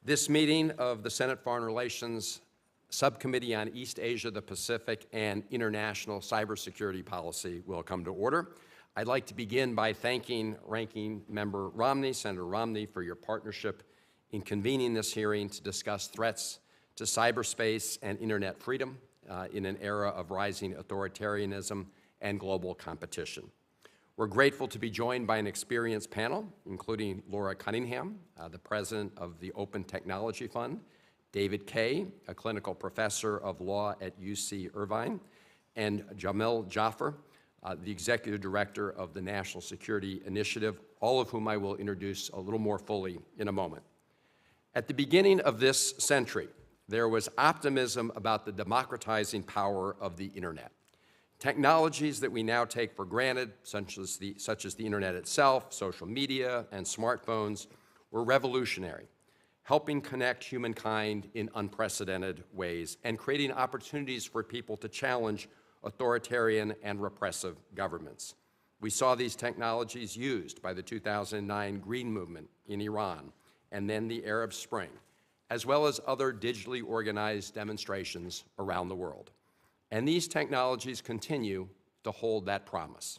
This meeting of the Senate Foreign Relations Subcommittee on East Asia, the Pacific, and International Cybersecurity Policy will come to order. I'd like to begin by thanking Ranking Member Romney, Senator Romney, for your partnership in convening this hearing to discuss threats to cyberspace and internet freedom in an era of rising authoritarianism and global competition. We're grateful to be joined by an experienced panel, including Laura Cunningham, the president of the Open Technology Fund, David Kaye, a clinical professor of law at UC Irvine, and Jamil Jaffer, the executive director of the National Security Initiative, all of whom I will introduce a little more fully in a moment. At the beginning of this century, there was optimism about the democratizing power of the internet. Technologies that we now take for granted, such as the internet itself, social media, and smartphones, were revolutionary, helping connect humankind in unprecedented ways and creating opportunities for people to challenge authoritarian and repressive governments. We saw these technologies used by the 2009 Green Movement in Iran and then the Arab Spring, as well as other digitally organized demonstrations around the world. And these technologies continue to hold that promise.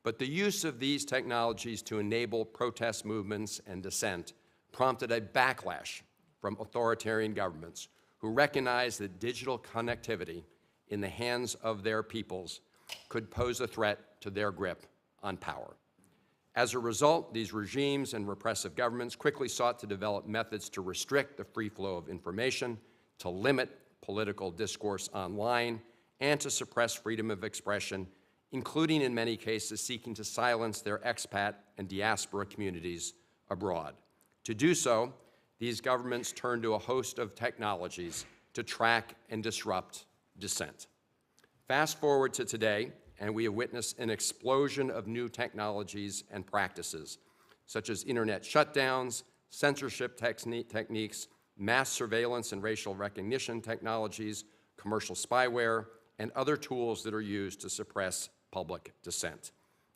But the use of these technologies to enable protest movements and dissent prompted a backlash from authoritarian governments who recognized that digital connectivity in the hands of their peoples could pose a threat to their grip on power. As a result, these regimes and repressive governments quickly sought to develop methods to restrict the free flow of information, to limit political discourse online, and to suppress freedom of expression, including in many cases seeking to silence their expat and diaspora communities abroad. To do so, these governments turned to a host of technologies to track and disrupt dissent. Fast forward to today, and we have witnessed an explosion of new technologies and practices, such as internet shutdowns, censorship techniques, mass surveillance and racial recognition technologies, commercial spyware, and other tools that are used to suppress public dissent.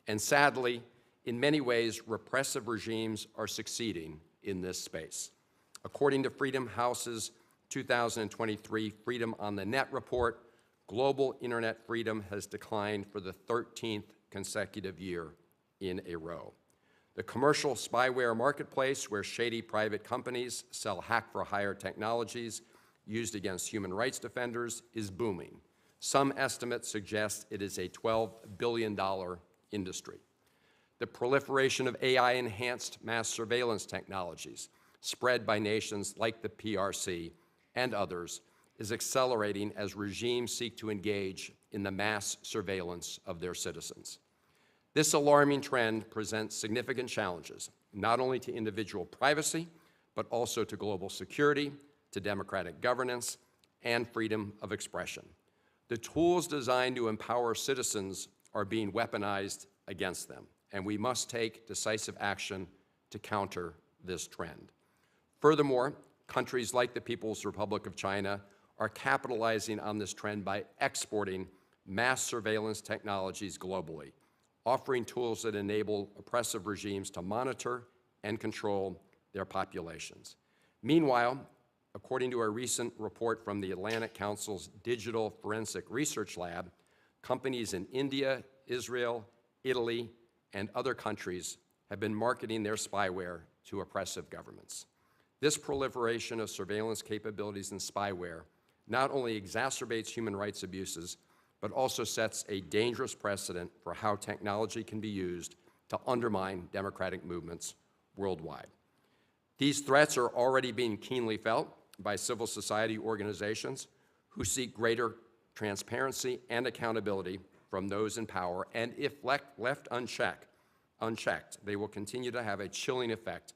And sadly, in many ways, repressive regimes are succeeding in this space. According to Freedom House's 2023 Freedom on the Net report, global internet freedom has declined for the 13th consecutive year in a row. The commercial spyware marketplace, where shady private companies sell hack-for-hire technologies used against human rights defenders, is booming. Some estimates suggest it is a $12 billion industry. The proliferation of AI-enhanced mass surveillance technologies, spread by nations like the PRC and others, is accelerating as regimes seek to engage in the mass surveillance of their citizens. This alarming trend presents significant challenges, not only to individual privacy, but also to global security, to democratic governance, and freedom of expression. The tools designed to empower citizens are being weaponized against them, and we must take decisive action to counter this trend. Furthermore, countries like the People's Republic of China are capitalizing on this trend by exporting mass surveillance technologies globally, offering tools that enable oppressive regimes to monitor and control their populations. Meanwhile, according to a recent report from the Atlantic Council's Digital Forensic Research Lab, companies in India, Israel, Italy, and other countries have been marketing their spyware to oppressive governments. This proliferation of surveillance capabilities and spyware not only exacerbates human rights abuses, but also sets a dangerous precedent for how technology can be used to undermine democratic movements worldwide. These threats are already being keenly felt by civil society organizations who seek greater transparency and accountability from those in power, and if left unchecked, they will continue to have a chilling effect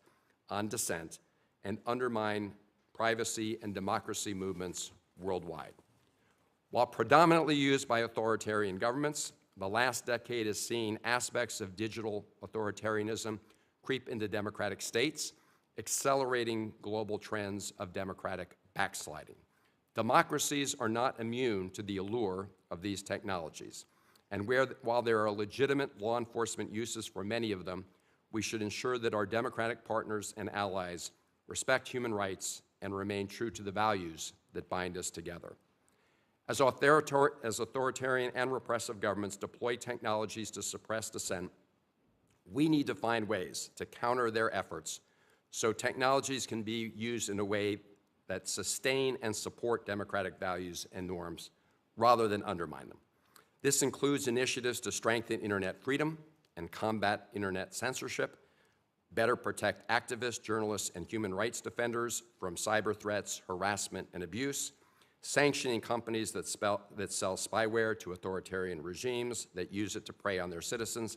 on dissent and undermine privacy and democracy movements worldwide. While predominantly used by authoritarian governments, the last decade has seen aspects of digital authoritarianism creep into democratic states, accelerating global trends of democratic backsliding. Democracies are not immune to the allure of these technologies, and while there are legitimate law enforcement uses for many of them, we should ensure that our democratic partners and allies respect human rights, and remain true to the values that bind us together. As authoritarian and repressive governments deploy technologies to suppress dissent, we need to find ways to counter their efforts so technologies can be used in a way that sustain and support democratic values and norms rather than undermine them. This includes initiatives to strengthen internet freedom and combat internet censorship, better protect activists, journalists, and human rights defenders from cyber threats, harassment, and abuse, sanctioning companies that sell spyware to authoritarian regimes that use it to prey on their citizens,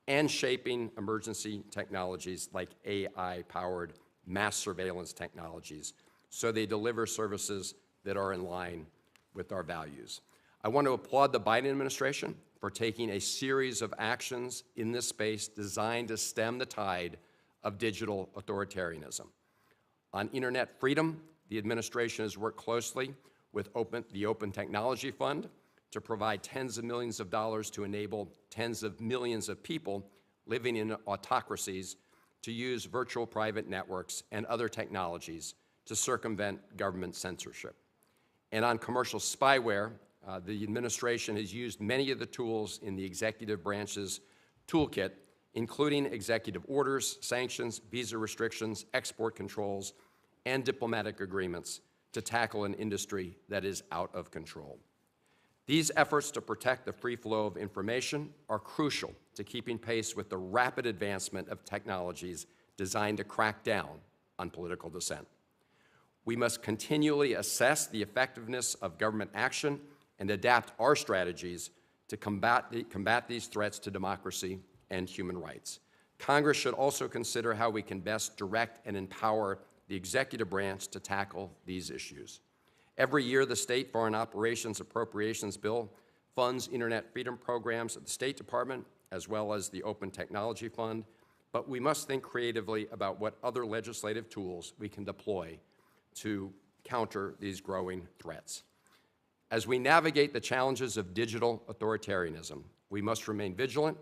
and shaping emergency technologies like AI-powered mass surveillance technologies so they deliver services that are in line with our values. I want to applaud the Biden administration for taking a series of actions in this space designed to stem the tide of digital authoritarianism. On internet freedom, the administration has worked closely with the Open Technology Fund to provide tens of millions of dollars to enable tens of millions of people living in autocracies to use virtual private networks and other technologies to circumvent government censorship. And on commercial spyware, the administration has used many of the tools in the executive branch's toolkit, including executive orders, sanctions, visa restrictions, export controls, and diplomatic agreements to tackle an industry that is out of control. These efforts to protect the free flow of information are crucial to keeping pace with the rapid advancement of technologies designed to crack down on political dissent. We must continually assess the effectiveness of government action and adapt our strategies to combat these threats to democracy and human rights. Congress should also consider how we can best direct and empower the executive branch to tackle these issues. Every year, the State Foreign Operations Appropriations Bill funds internet freedom programs at the State Department, as well as the Open Technology Fund, but we must think creatively about what other legislative tools we can deploy to counter these growing threats. As we navigate the challenges of digital authoritarianism, we must remain vigilant,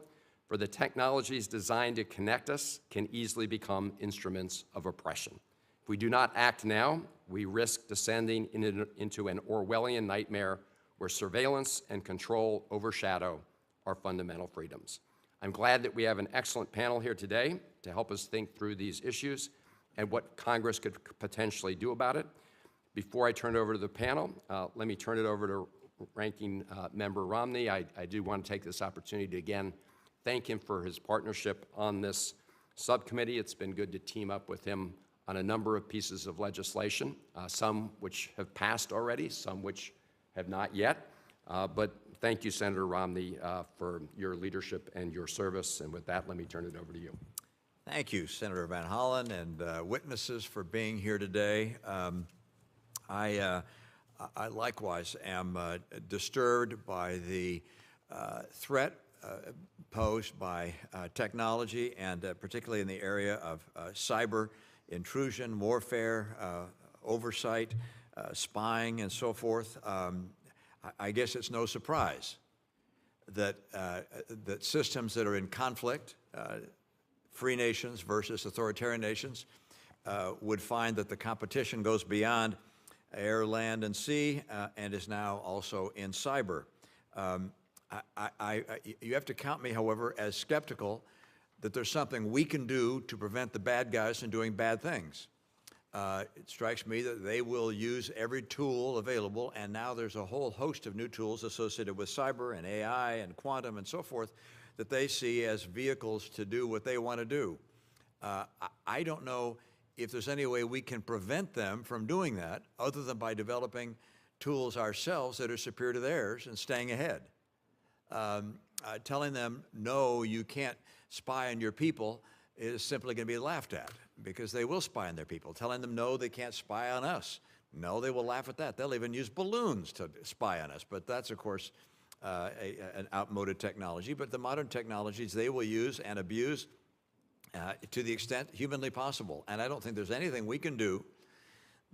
for the technologies designed to connect us can easily become instruments of oppression. If we do not act now, we risk descending into an Orwellian nightmare where surveillance and control overshadow our fundamental freedoms. I'm glad that we have an excellent panel here today to help us think through these issues and what Congress could potentially do about it. Before I turn it over to the panel, let me turn it over to Ranking Member Romney. I do want to take this opportunity to again thank him for his partnership on this subcommittee. It's been good to team up with him on a number of pieces of legislation, some which have passed already, some which have not yet. But thank you, Senator Romney, for your leadership and your service. And with that, let me turn it over to you. Thank you, Senator Van Hollen, and witnesses for being here today. I likewise am disturbed by the threat posed by technology, and particularly in the area of cyber intrusion, warfare, oversight, spying, and so forth. I guess it's no surprise that that systems that are in conflict, free nations versus authoritarian nations, would find that the competition goes beyond air, land, and sea, and is now also in cyber. You have to count me, however, as skeptical that there's something we can do to prevent the bad guys from doing bad things. It strikes me that they will use every tool available, and now there's a whole host of new tools associated with cyber and AI and quantum and so forth that they see as vehicles to do what they want to do. I don't know if there's any way we can prevent them from doing that other than by developing tools ourselves that are superior to theirs and staying ahead. Telling them, no, you can't spy on your people is simply going to be laughed at, because they will spy on their people. Telling them, no, they can't spy on us. No, they will laugh at that. They'll even use balloons to spy on us. But that's, of course, an outmoded technology. But the modern technologies they will use and abuse to the extent humanly possible. And I don't think there's anything we can do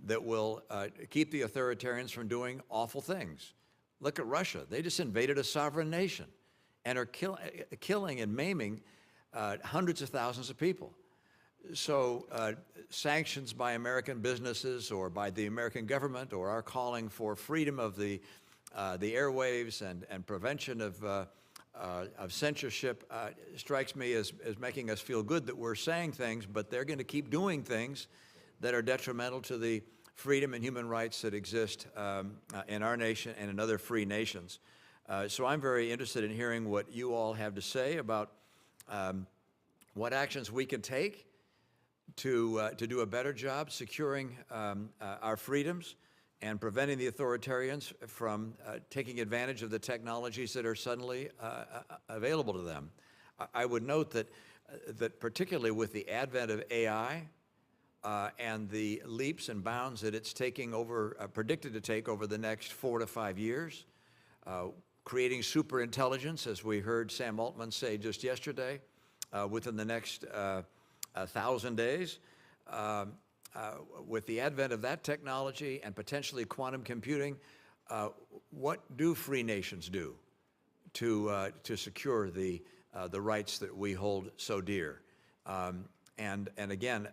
that will keep the authoritarians from doing awful things. Look at Russia. They just invaded a sovereign nation and are killing and maiming hundreds of thousands of people. Sanctions by American businesses or by the American government, or our calling for freedom of the airwaves and prevention of censorship strikes me as making us feel good that we're saying things, but they're going to keep doing things that are detrimental to the freedom and human rights that exist in our nation and in other free nations. So I'm very interested in hearing what you all have to say about what actions we can take to do a better job securing our freedoms and preventing the authoritarians from taking advantage of the technologies that are suddenly available to them. I would note that particularly with the advent of AI and the leaps and bounds that it's taking over, predicted to take over the next 4 to 5 years, creating superintelligence, as we heard Sam Altman say just yesterday, within the next 1,000 days. With the advent of that technology and potentially quantum computing, what do free nations do to secure the rights that we hold so dear? And again,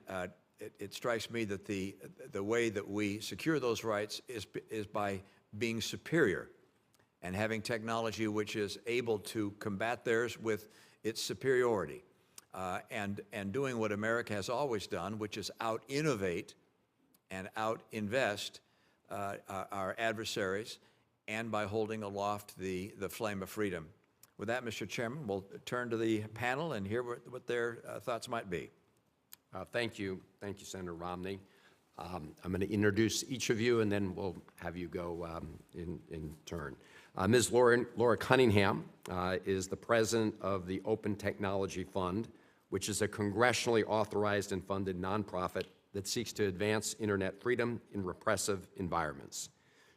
it strikes me that the way that we secure those rights is by being superior and having technology which is able to combat theirs with its superiority. And doing what America has always done, which is out-innovate and out-invest our adversaries, and by holding aloft the flame of freedom. With that, Mr. Chairman, we'll turn to the panel and hear what their thoughts might be. Thank you, Senator Romney. I'm going to introduce each of you, and then we'll have you go in turn. Ms. Laura Cunningham is the president of the Open Technology Fund, which is a congressionally authorized and funded nonprofit that seeks to advance internet freedom in repressive environments.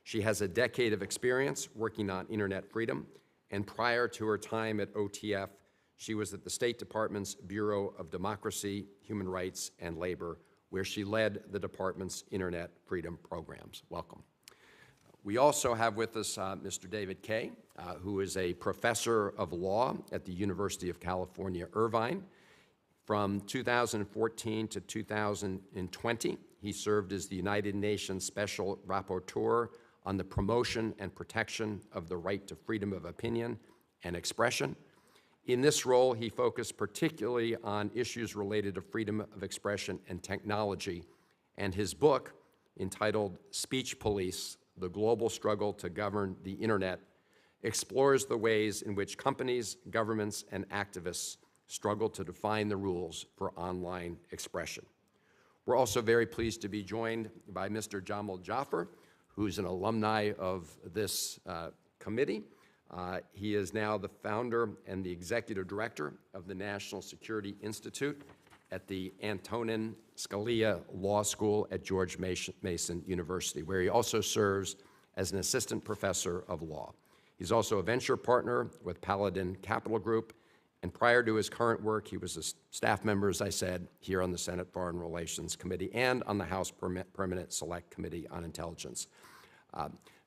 She has a decade of experience working on internet freedom, and prior to her time at OTF, she was at the State Department's Bureau of Democracy, Human Rights, and Labor, where she led the department's internet freedom programs. Welcome. We also have with us Mr. David Kaye, who is a professor of law at the University of California, Irvine. From 2014 to 2020, he served as the United Nations Special Rapporteur on the promotion and protection of the right to freedom of opinion and expression. In this role, he focused particularly on issues related to freedom of expression and technology, and his book, entitled Speech Police: The Global Struggle to Govern the Internet, explores the ways in which companies, governments, and activists struggle to define the rules for online expression. We're also very pleased to be joined by Mr. Jamil Jaffer, who's an alumni of this committee. He is now the founder and the executive director of the National Security Institute at the Antonin Scalia Law School at George Mason University, where he also serves as an assistant professor of law. He's also a venture partner with Paladin Capital Group, and prior to his current work, he was a staff member, as I said, here on the Senate Foreign Relations Committee and on the House Permanent Select Committee on Intelligence.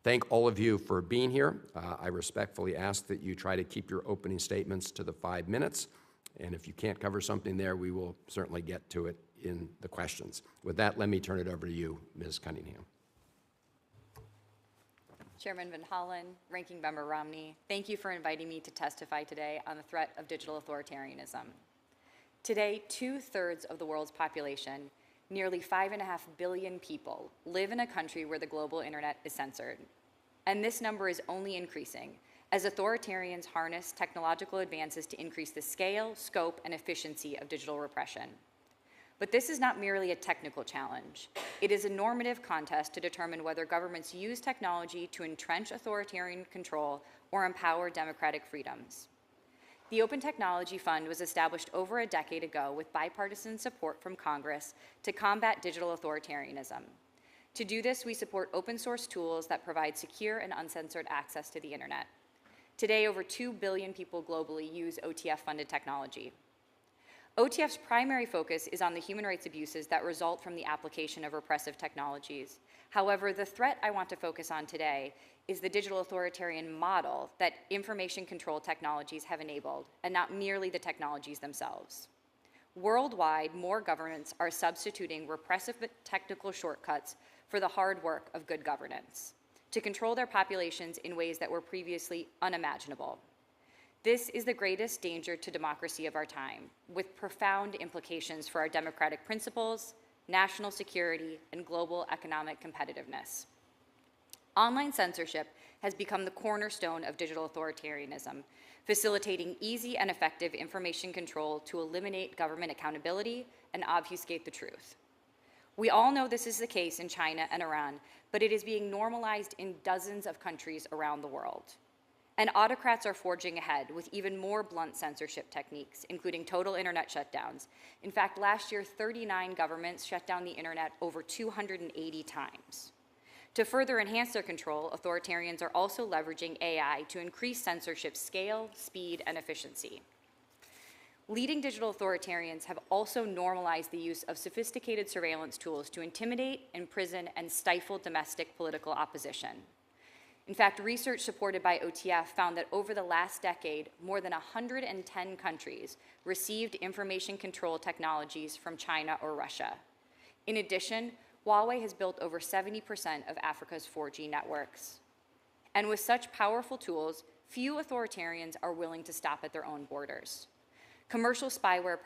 Thank all of you for being here. I respectfully ask that you try to keep your opening statements to the 5 minutes, and if you can't cover something there, we will certainly get to it in the questions. With that, let me turn it over to you, Ms. Cunningham. Chairman Van Hollen, Ranking Member Romney, thank you for inviting me to testify today on the threat of digital authoritarianism. Today, 2/3 of the world's population, nearly 5.5 billion people, live in a country where the global internet is censored. And this number is only increasing as authoritarians harness technological advances to increase the scale, scope, and efficiency of digital repression. But this is not merely a technical challenge. It is a normative contest to determine whether governments use technology to entrench authoritarian control or empower democratic freedoms. The Open Technology Fund was established over a decade ago with bipartisan support from Congress to combat digital authoritarianism. To do this, we support open source tools that provide secure and uncensored access to the internet. Today, over 2 billion people globally use OTF-funded technology. OTF's primary focus is on the human rights abuses that result from the application of repressive technologies. However, the threat I want to focus on today is the digital authoritarian model that information control technologies have enabled, and not merely the technologies themselves. Worldwide, more governments are substituting repressive technical shortcuts for the hard work of good governance to control their populations in ways that were previously unimaginable. This is the greatest danger to democracy of our time, with profound implications for our democratic principles, national security, and global economic competitiveness. Online censorship has become the cornerstone of digital authoritarianism, facilitating easy and effective information control to eliminate government accountability and obfuscate the truth. We all know this is the case in China and Iran, but it is being normalized in dozens of countries around the world. And autocrats are forging ahead with even more blunt censorship techniques, including total internet shutdowns. In fact, last year, 39 governments shut down the internet over 280 times. To further enhance their control, authoritarians are also leveraging AI to increase censorship scale, speed, and efficiency. Leading digital authoritarians have also normalized the use of sophisticated surveillance tools to intimidate, imprison, and stifle domestic political opposition. In fact, research supported by OTF found that over the last decade, more than 110 countries received information control technologies from China or Russia. In addition, Huawei has built over 70% of Africa's 4G networks. And with such powerful tools, few authoritarians are willing to stop at their own borders. Commercial spyware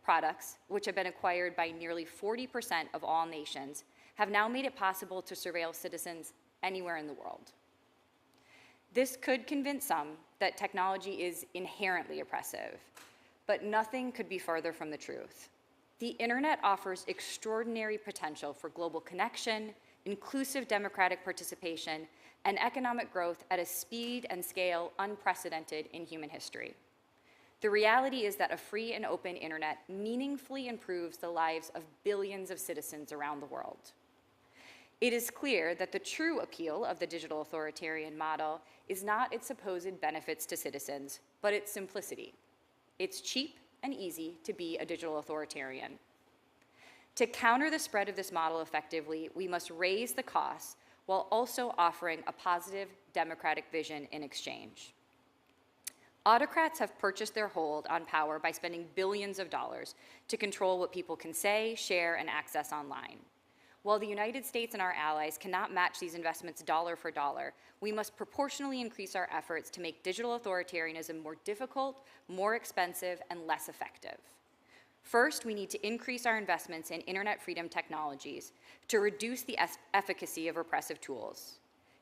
products, which have been acquired by nearly 40% of all nations, have now made it possible to surveil citizens anywhere in the world. This could convince some that technology is inherently oppressive, but nothing could be further from the truth. The internet offers extraordinary potential for global connection, inclusive democratic participation, and economic growth at a speed and scale unprecedented in human history. The reality is that a free and open internet meaningfully improves the lives of billions of citizens around the world. It is clear that the true appeal of the digital authoritarian model is not its supposed benefits to citizens, but its simplicity. It's cheap and easy to be a digital authoritarian. To counter the spread of this model effectively, we must raise the costs while also offering a positive democratic vision in exchange. Autocrats have purchased their hold on power by spending billions of dollars to control what people can say, share, and access online. While the United States and our allies cannot match these investments dollar for dollar, we must proportionally increase our efforts to make digital authoritarianism more difficult, more expensive, and less effective. First, we need to increase our investments in internet freedom technologies to reduce the efficacy of repressive tools.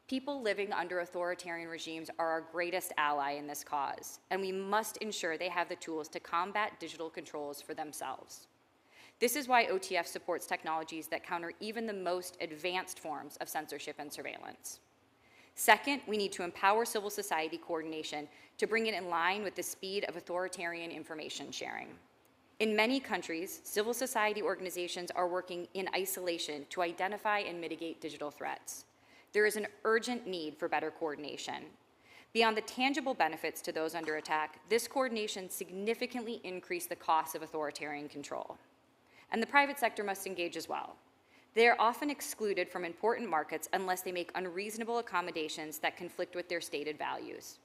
People living under authoritarian regimes are our greatest ally in this cause, and we must ensure they have the tools to combat digital controls for themselves. This is why OTF supports technologies that counter even the most advanced forms of censorship and surveillance. Second, we need to empower civil society coordination to bring it in line with the speed of authoritarian information sharing. In many countries, civil society organizations are working in isolation to identify and mitigate digital threats. There is an urgent need for better coordination. Beyond the tangible benefits to those under attack, this coordination significantly increased the costs of authoritarian control. And the private sector must engage as well. They are often excluded from important markets unless they make unreasonable accommodations that conflict with their stated values.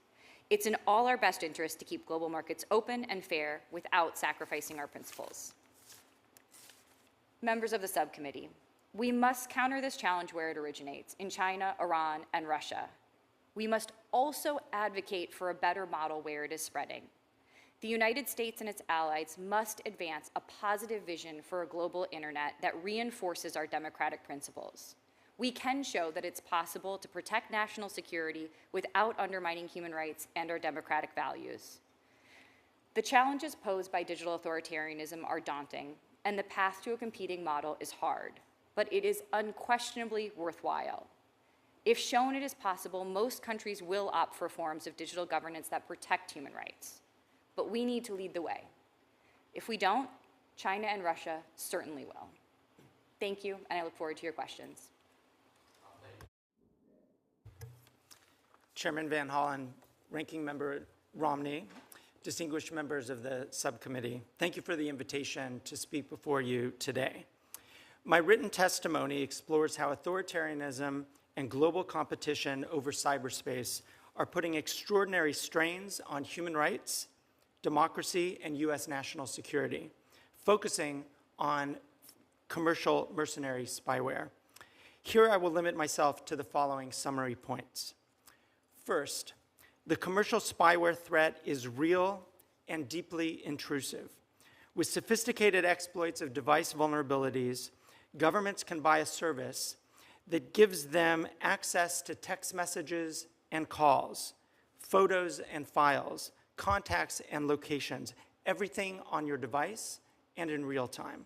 It's in all our best interest to keep global markets open and fair without sacrificing our principles. Members of the subcommittee, we must counter this challenge where it originates, in China, Iran, and Russia. We must also advocate for a better model where it is spreading. The United States and its allies must advance a positive vision for a global internet that reinforces our democratic principles. We can show that it's possible to protect national security without undermining human rights and our democratic values. The challenges posed by digital authoritarianism are daunting, and the path to a competing model is hard, but it is unquestionably worthwhile. If shown it is possible, most countries will opt for forms of digital governance that protect human rights. But we need to lead the way. If we don't, China and Russia certainly will. Thank you, and I look forward to your questions. Chairman Van Hollen, Ranking Member Romney, distinguished members of the subcommittee, thank you for the invitation to speak before you today. My written testimony explores how authoritarianism and global competition over cyberspace are putting extraordinary strains on human rights, democracy, and U.S. national security, focusing on commercial mercenary spyware. Here I will limit myself to the following summary points. First, the commercial spyware threat is real and deeply intrusive. With sophisticated exploits of device vulnerabilities, governments can buy a service that gives them access to text messages and calls, photos and files, contacts and locations, everything on your device and in real time.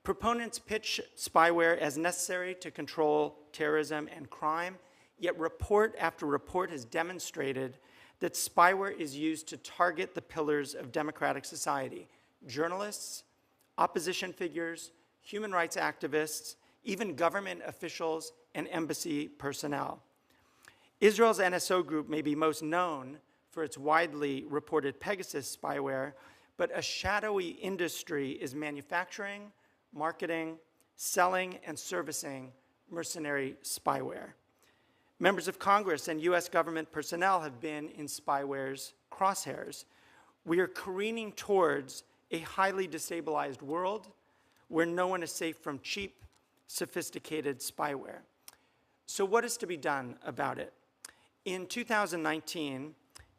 Proponents pitch spyware as necessary to control terrorism and crime, yet report after report has demonstrated that spyware is used to target the pillars of democratic society: journalists, opposition figures, human rights activists, even government officials and embassy personnel. Israel's NSO group may be most known for its widely reported Pegasus spyware, but a shadowy industry is manufacturing, marketing, selling, and servicing mercenary spyware. Members of Congress and US government personnel have been in spyware's crosshairs. We are careening towards a highly destabilized world where no one is safe from cheap, sophisticated spyware. So what is to be done about it? In 2019,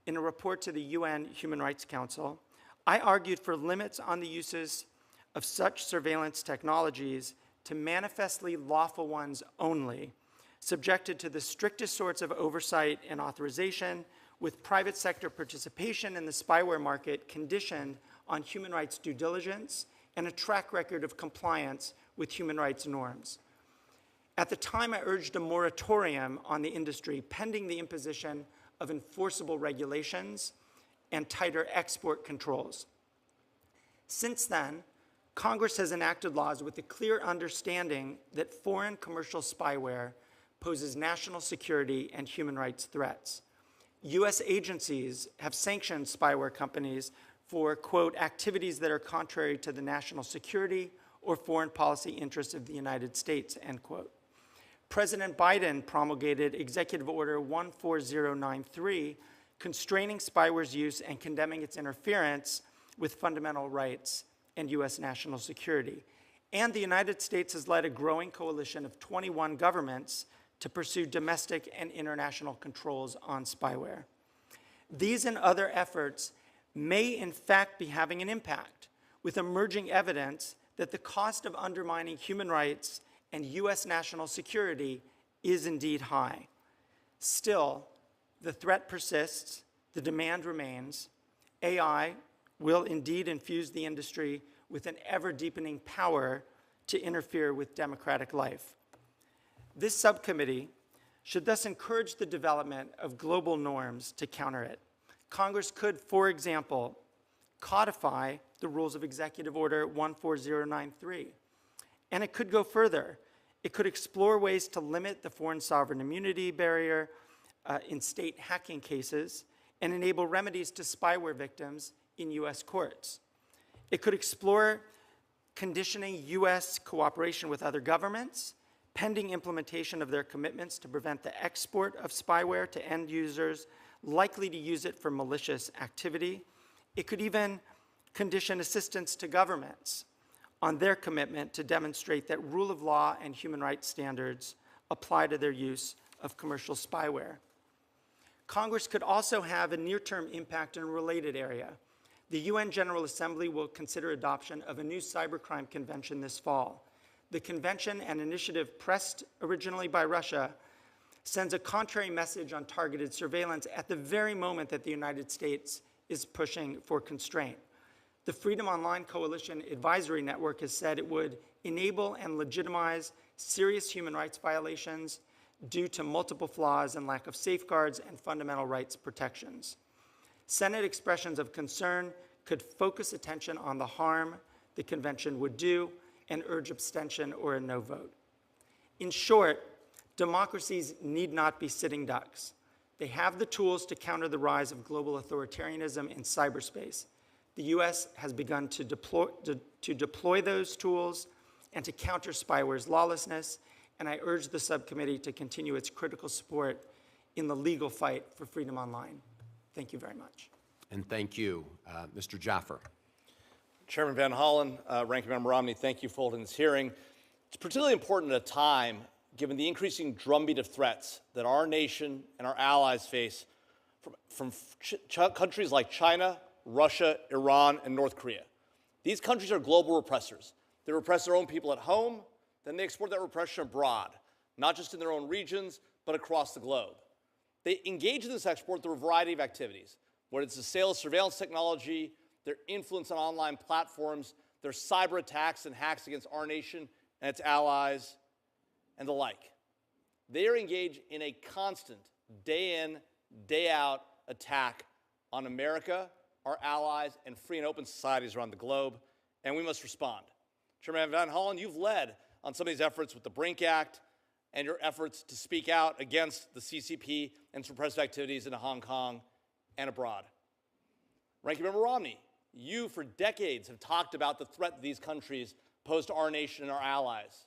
in a report to the UN Human Rights Council, I argued for limits on the uses of such surveillance technologies to manifestly lawful ones only, subjected to the strictest sorts of oversight and authorization, with private sector participation in the spyware market conditioned on human rights due diligence and a track record of compliance with human rights norms. At the time, I urged a moratorium on the industry pending the imposition of enforceable regulations and tighter export controls. Since then, Congress has enacted laws with a clear understanding that foreign commercial spyware poses national security and human rights threats. US agencies have sanctioned spyware companies for, quote, activities that are contrary to the national security or foreign policy interests of the United States, end quote. President Biden promulgated Executive Order 14093, constraining spyware's use and condemning its interference with fundamental rights and US national security. And the United States has led a growing coalition of 21 governments to pursue domestic and international controls on spyware. These and other efforts may in fact be having an impact, with emerging evidence that the cost of undermining human rights and US national security is indeed high. Still, the threat persists, the demand remains. AI will indeed infuse the industry with an ever-deepening power to interfere with democratic life. This subcommittee should thus encourage the development of global norms to counter it. Congress could, for example, codify the rules of Executive Order 14093. And it could go further. It could explore ways to limit the foreign sovereign immunity barrier in state hacking cases and enable remedies to spyware victims in US courts. It could explore conditioning US cooperation with other governments, pending implementation of their commitments to prevent the export of spyware to end users likely to use it for malicious activity. It could even condition assistance to governments on their commitment to demonstrate that rule of law and human rights standards apply to their use of commercial spyware. Congress could also have a near-term impact in a related area. The UN General Assembly will consider adoption of a new cybercrime convention this fall. The convention, an initiative pressed originally by Russia, sends a contrary message on targeted surveillance at the very moment that the United States is pushing for constraint. The Freedom Online Coalition Advisory Network has said it would enable and legitimize serious human rights violations due to multiple flaws and lack of safeguards and fundamental rights protections. Senate expressions of concern could focus attention on the harm the convention would do and urge abstention or a no vote. In short, democracies need not be sitting ducks. They have the tools to counter the rise of global authoritarianism in cyberspace. The US has begun to deploy those tools and to counter spyware's lawlessness, and I urge the subcommittee to continue its critical support in the legal fight for freedom online. Thank you very much. And thank you. Mr. Jaffer. Chairman Van Hollen, Ranking Member Romney, thank you for holding this hearing. It's particularly important at a time, given the increasing drumbeat of threats that our nation and our allies face from countries like China, Russia, Iran, and North Korea. These countries are global repressors. They repress their own people at home, then they export that repression abroad, not just in their own regions, but across the globe. They engage in this export through a variety of activities, whether it's the sale of surveillance technology, their influence on online platforms, their cyber attacks and hacks against our nation and its allies, and the like. They are engaged in a constant, day in, day out attack on America, our allies, and free and open societies around the globe, and we must respond. Chairman Van Hollen, you've led on some of these efforts with the Brink Act and your efforts to speak out against the CCP and suppressive activities in Hong Kong and abroad. Ranking Member Romney, you for decades have talked about the threat that these countries pose to our nation and our allies.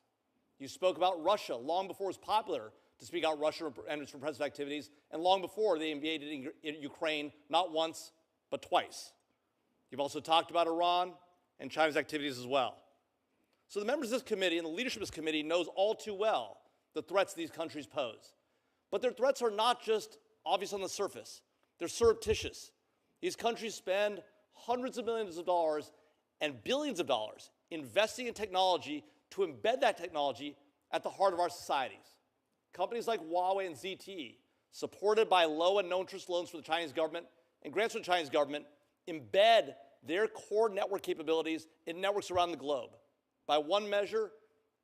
You spoke about Russia long before it was popular to speak out Russia and its repressive activities, and long before they invaded Ukraine, not once, but twice. You've also talked about Iran and China's activities as well. So the members of this committee and the leadership of this committee knows all too well the threats these countries pose. But their threats are not just obvious on the surface. They're surreptitious. These countries spend hundreds of millions of dollars and billions of dollars investing in technology to embed that technology at the heart of our societies. Companies like Huawei and ZTE, supported by low and no-interest loans from the Chinese government and grants from the Chinese government, embed their core network capabilities in networks around the globe. By one measure,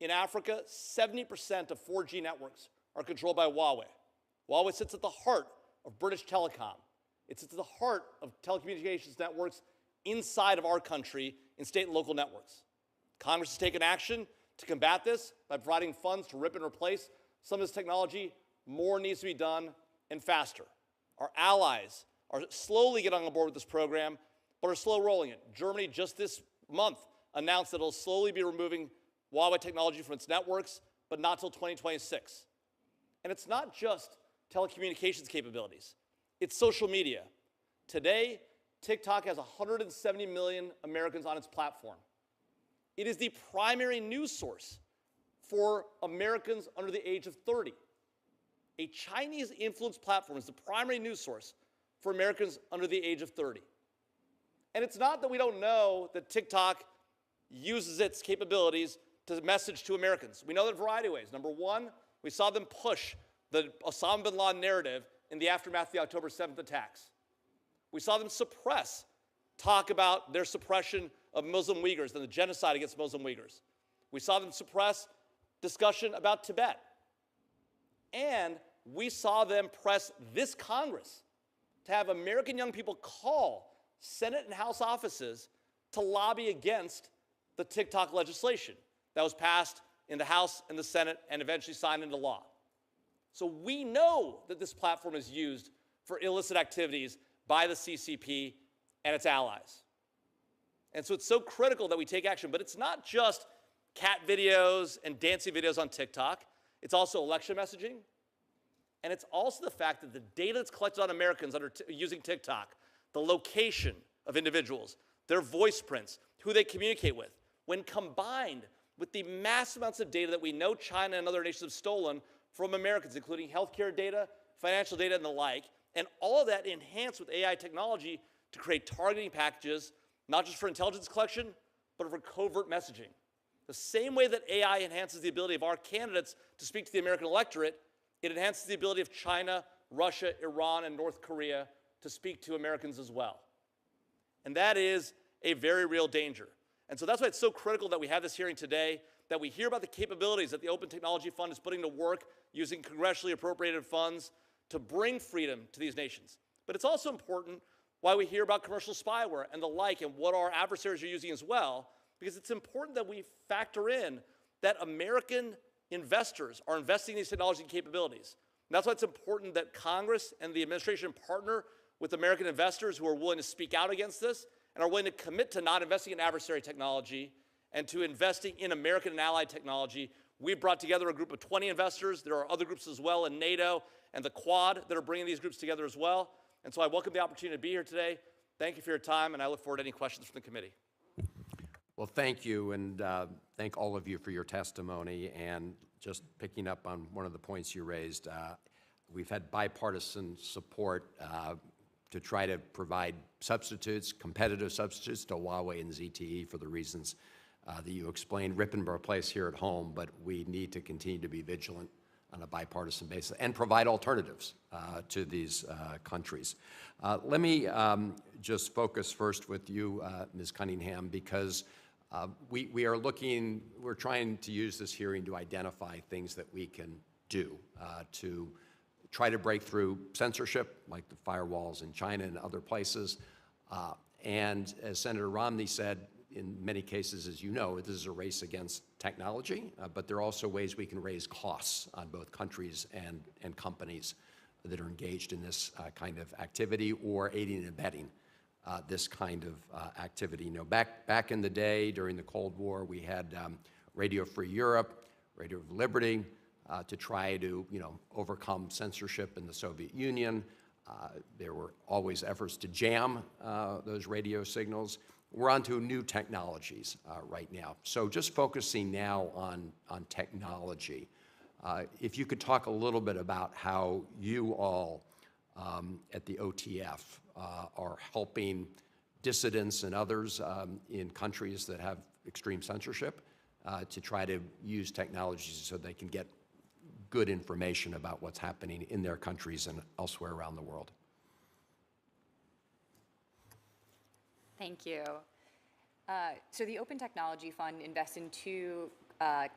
in Africa, 70% of 4G networks are controlled by Huawei. Huawei sits at the heart of British Telecom. It sits at the heart of telecommunications networks inside of our country in state and local networks. Congress has taken action to combat this by providing funds to rip and replace some of this technology. More needs to be done and faster. Our allies are slowly getting on board with this program, but are slow rolling it. Germany just this month announced that it'll slowly be removing Huawei technology from its networks, but not till 2026. And it's not just telecommunications capabilities. It's social media. Today, TikTok has 170 million Americans on its platform. It is the primary news source for Americans under the age of 30. A Chinese-influenced platform is the primary news source for Americans under the age of 30. And it's not that we don't know that TikTok uses its capabilities to message to Americans. We know that in a variety of ways. Number one, we saw them push the Osama bin Laden narrative in the aftermath of the October 7th attacks. We saw them talk about their suppression of Muslim Uyghurs and the genocide against Muslim Uyghurs. We saw them suppress discussion about Tibet. And we saw them press this Congress to have American young people call Senate and House offices to lobby against the TikTok legislation that was passed in the House and the Senate and eventually signed into law. So we know that this platform is used for illicit activities by the CCP and its allies. And so it's so critical that we take action. But it's not just cat videos and dancing videos on TikTok. It's also election messaging. And it's also the fact that the data that's collected on Americans using TikTok, the location of individuals, their voice prints, who they communicate with, when combined with the mass amounts of data that we know China and other nations have stolen from Americans, including healthcare data, financial data, and the like, and all of that enhanced with AI technology to create targeting packages, not just for intelligence collection, but for covert messaging. The same way that AI enhances the ability of our candidates to speak to the American electorate, it enhances the ability of China, Russia, Iran, and North Korea to speak to Americans as well. And that is a very real danger. And so that's why it's so critical that we have this hearing today, that we hear about the capabilities that the Open Technology Fund is putting to work using congressionally appropriated funds to bring freedom to these nations. But it's also important why we hear about commercial spyware and the like and what our adversaries are using as well, because it's important that we factor in that American investors are investing in these technology and capabilities. And that's why it's important that Congress and the administration partner with American investors who are willing to speak out against this and are willing to commit to not investing in adversary technology and to investing in American and allied technology. We've brought together a group of 20 investors. There are other groups as well in NATO and the Quad that are bringing these groups together as well. And so I welcome the opportunity to be here today. Thank you for your time, and I look forward to any questions from the committee. Well, thank you, and thank all of you for your testimony. And just picking up on one of the points you raised, we've had bipartisan support to try to provide substitutes, competitive substitutes to Huawei and ZTE for the reasons that you explained. Rip and replace here at home, but we need to continue to be vigilant on a bipartisan basis and provide alternatives to these countries. Let me just focus first with you, Ms. Cunningham, because we're trying to use this hearing to identify things that we can do to try to break through censorship, like the firewalls in China and other places. And as Senator Romney said, in many cases, as you know, this is a race against technology, but there are also ways we can raise costs on both countries and companies that are engaged in this kind of activity or aiding and abetting this kind of activity. You know, back in the day, during the Cold War, we had Radio Free Europe, Radio Liberty, to try to, overcome censorship in the Soviet Union. There were always efforts to jam those radio signals. We're onto new technologies right now. So just focusing now on technology, if you could talk a little bit about how you all at the OTF are helping dissidents and others in countries that have extreme censorship to try to use technologies so they can get good information about what's happening in their countries and elsewhere around the world. Thank you. So the Open Technology Fund invests in two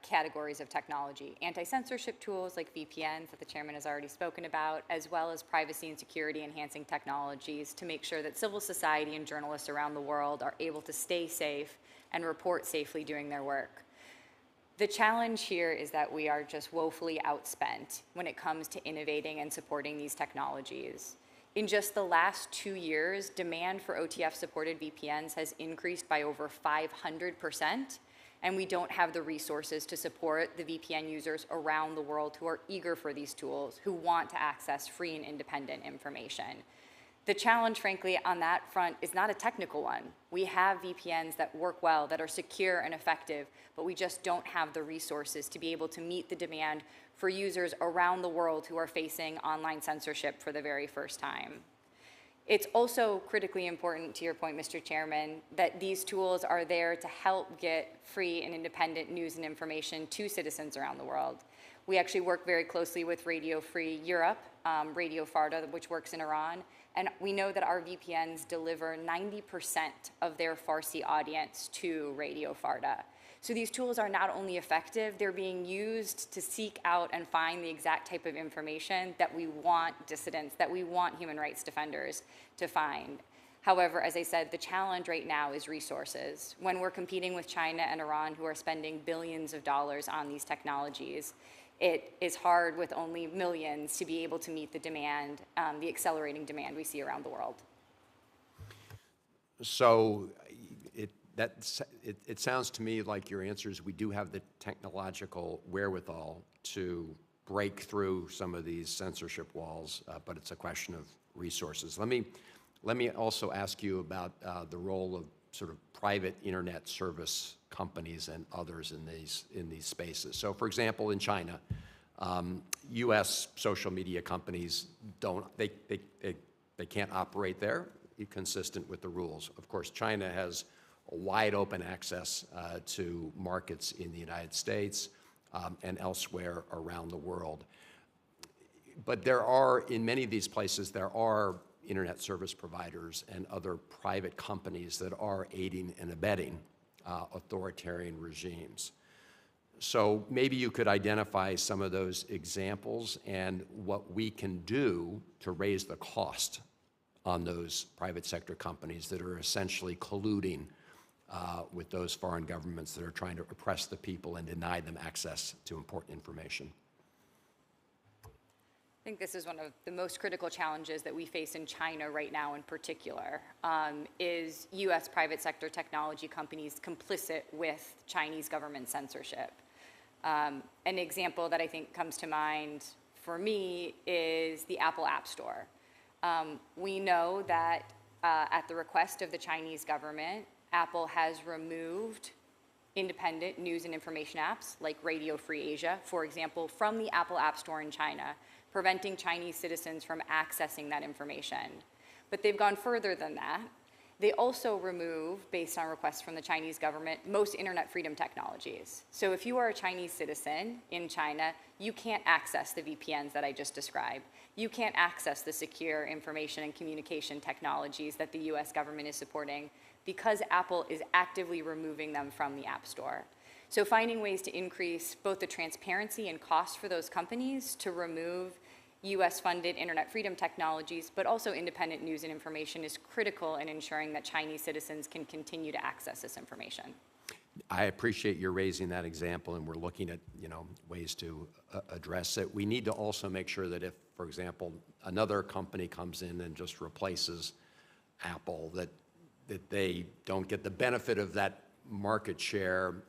categories of technology: anti-censorship tools like VPNs that the chairman has already spoken about, as well as privacy and security enhancing technologies to make sure that civil society and journalists around the world are able to stay safe and report safely doing their work. The challenge here is that we are just woefully outspent when it comes to innovating and supporting these technologies. In just the last 2 years, demand for OTF-supported VPNs has increased by over 500%, and we don't have the resources to support the VPN users around the world who are eager for these tools, who want to access free and independent information. The challenge, frankly, on that front is not a technical one. We have VPNs that work well, that are secure and effective, but we just don't have the resources to be able to meet the demand for users around the world who are facing online censorship for the very first time. It's also critically important, to your point, Mr. Chairman, that these tools are there to help get free and independent news and information to citizens around the world. We actually work very closely with Radio Free Europe, Radio Farda, which works in Iran, and we know that our VPNs deliver 90% of their Farsi audience to Radio Farda. So these tools are not only effective, they're being used to seek out and find the exact type of information that we want dissidents, that we want human rights defenders to find. However, as I said, the challenge right now is resources. When we're competing with China and Iran, who are spending billions of dollars on these technologies, it is hard with only millions to be able to meet the demand, the accelerating demand we see around the world. So it sounds to me like your answer is we do have the technological wherewithal to break through some of these censorship walls, but it's a question of resources. Let me also ask you about the role of sort of private internet service companies and others in these spaces. So, for example, in China, U.S. social media companies they can't operate there consistent with the rules. Of course, China has a wide open access to markets in the United States and elsewhere around the world. But there are, in many of these places, there are internet service providers and other private companies that are aiding and abetting authoritarian regimes. So maybe you could identify some of those examples and what we can do to raise the cost on those private sector companies that are essentially colluding with those foreign governments that are trying to oppress the people and deny them access to important information. I think this is one of the most critical challenges that we face in China right now in particular, is U.S. private sector technology companies complicit with Chinese government censorship. An example that I think comes to mind for me is the Apple App Store. We know that at the request of the Chinese government, Apple has removed independent news and information apps like Radio Free Asia, for example, from the Apple App Store in China, preventing Chinese citizens from accessing that information. But they've gone further than that. They also remove, based on requests from the Chinese government, most internet freedom technologies. So if you are a Chinese citizen in China, you can't access the VPNs that I just described. You can't access the secure information and communication technologies that the US government is supporting because Apple is actively removing them from the App Store. So finding ways to increase both the transparency and cost for those companies to remove US-funded internet freedom technologies, but also independent news and information is critical in ensuring that Chinese citizens can continue to access this information. I appreciate your raising that example, and we're looking at ways to address it. We need to also make sure that if, for example, another company comes in and just replaces Apple, that they don't get the benefit of that market share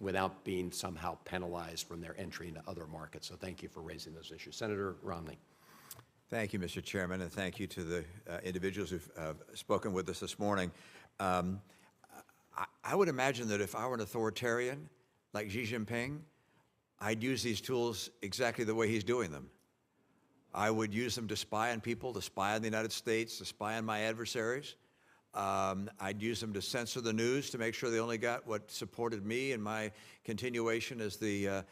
without being somehow penalized from their entry into other markets. So thank you for raising those issues. Senator Romney. Thank you, Mr. Chairman, and thank you to the individuals who've spoken with us this morning. I would imagine that if I were an authoritarian like Xi Jinping, I'd use these tools exactly the way he's doing them. I would use them to spy on people, to spy on the United States, to spy on my adversaries. I'd use them to censor the news to make sure they only got what supported me in my continuation as the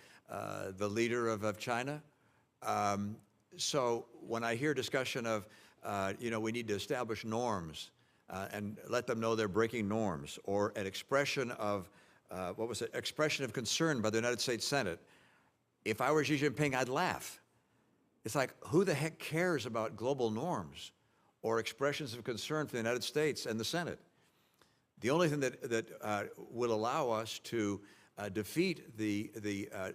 leader of China. So when I hear discussion of, we need to establish norms and let them know they're breaking norms, or an expression of, expression of concern by the United States Senate, if I were Xi Jinping, I'd laugh. It's like, who the heck cares about global norms or expressions of concern for the United States and the Senate? The only thing that will allow us to defeat the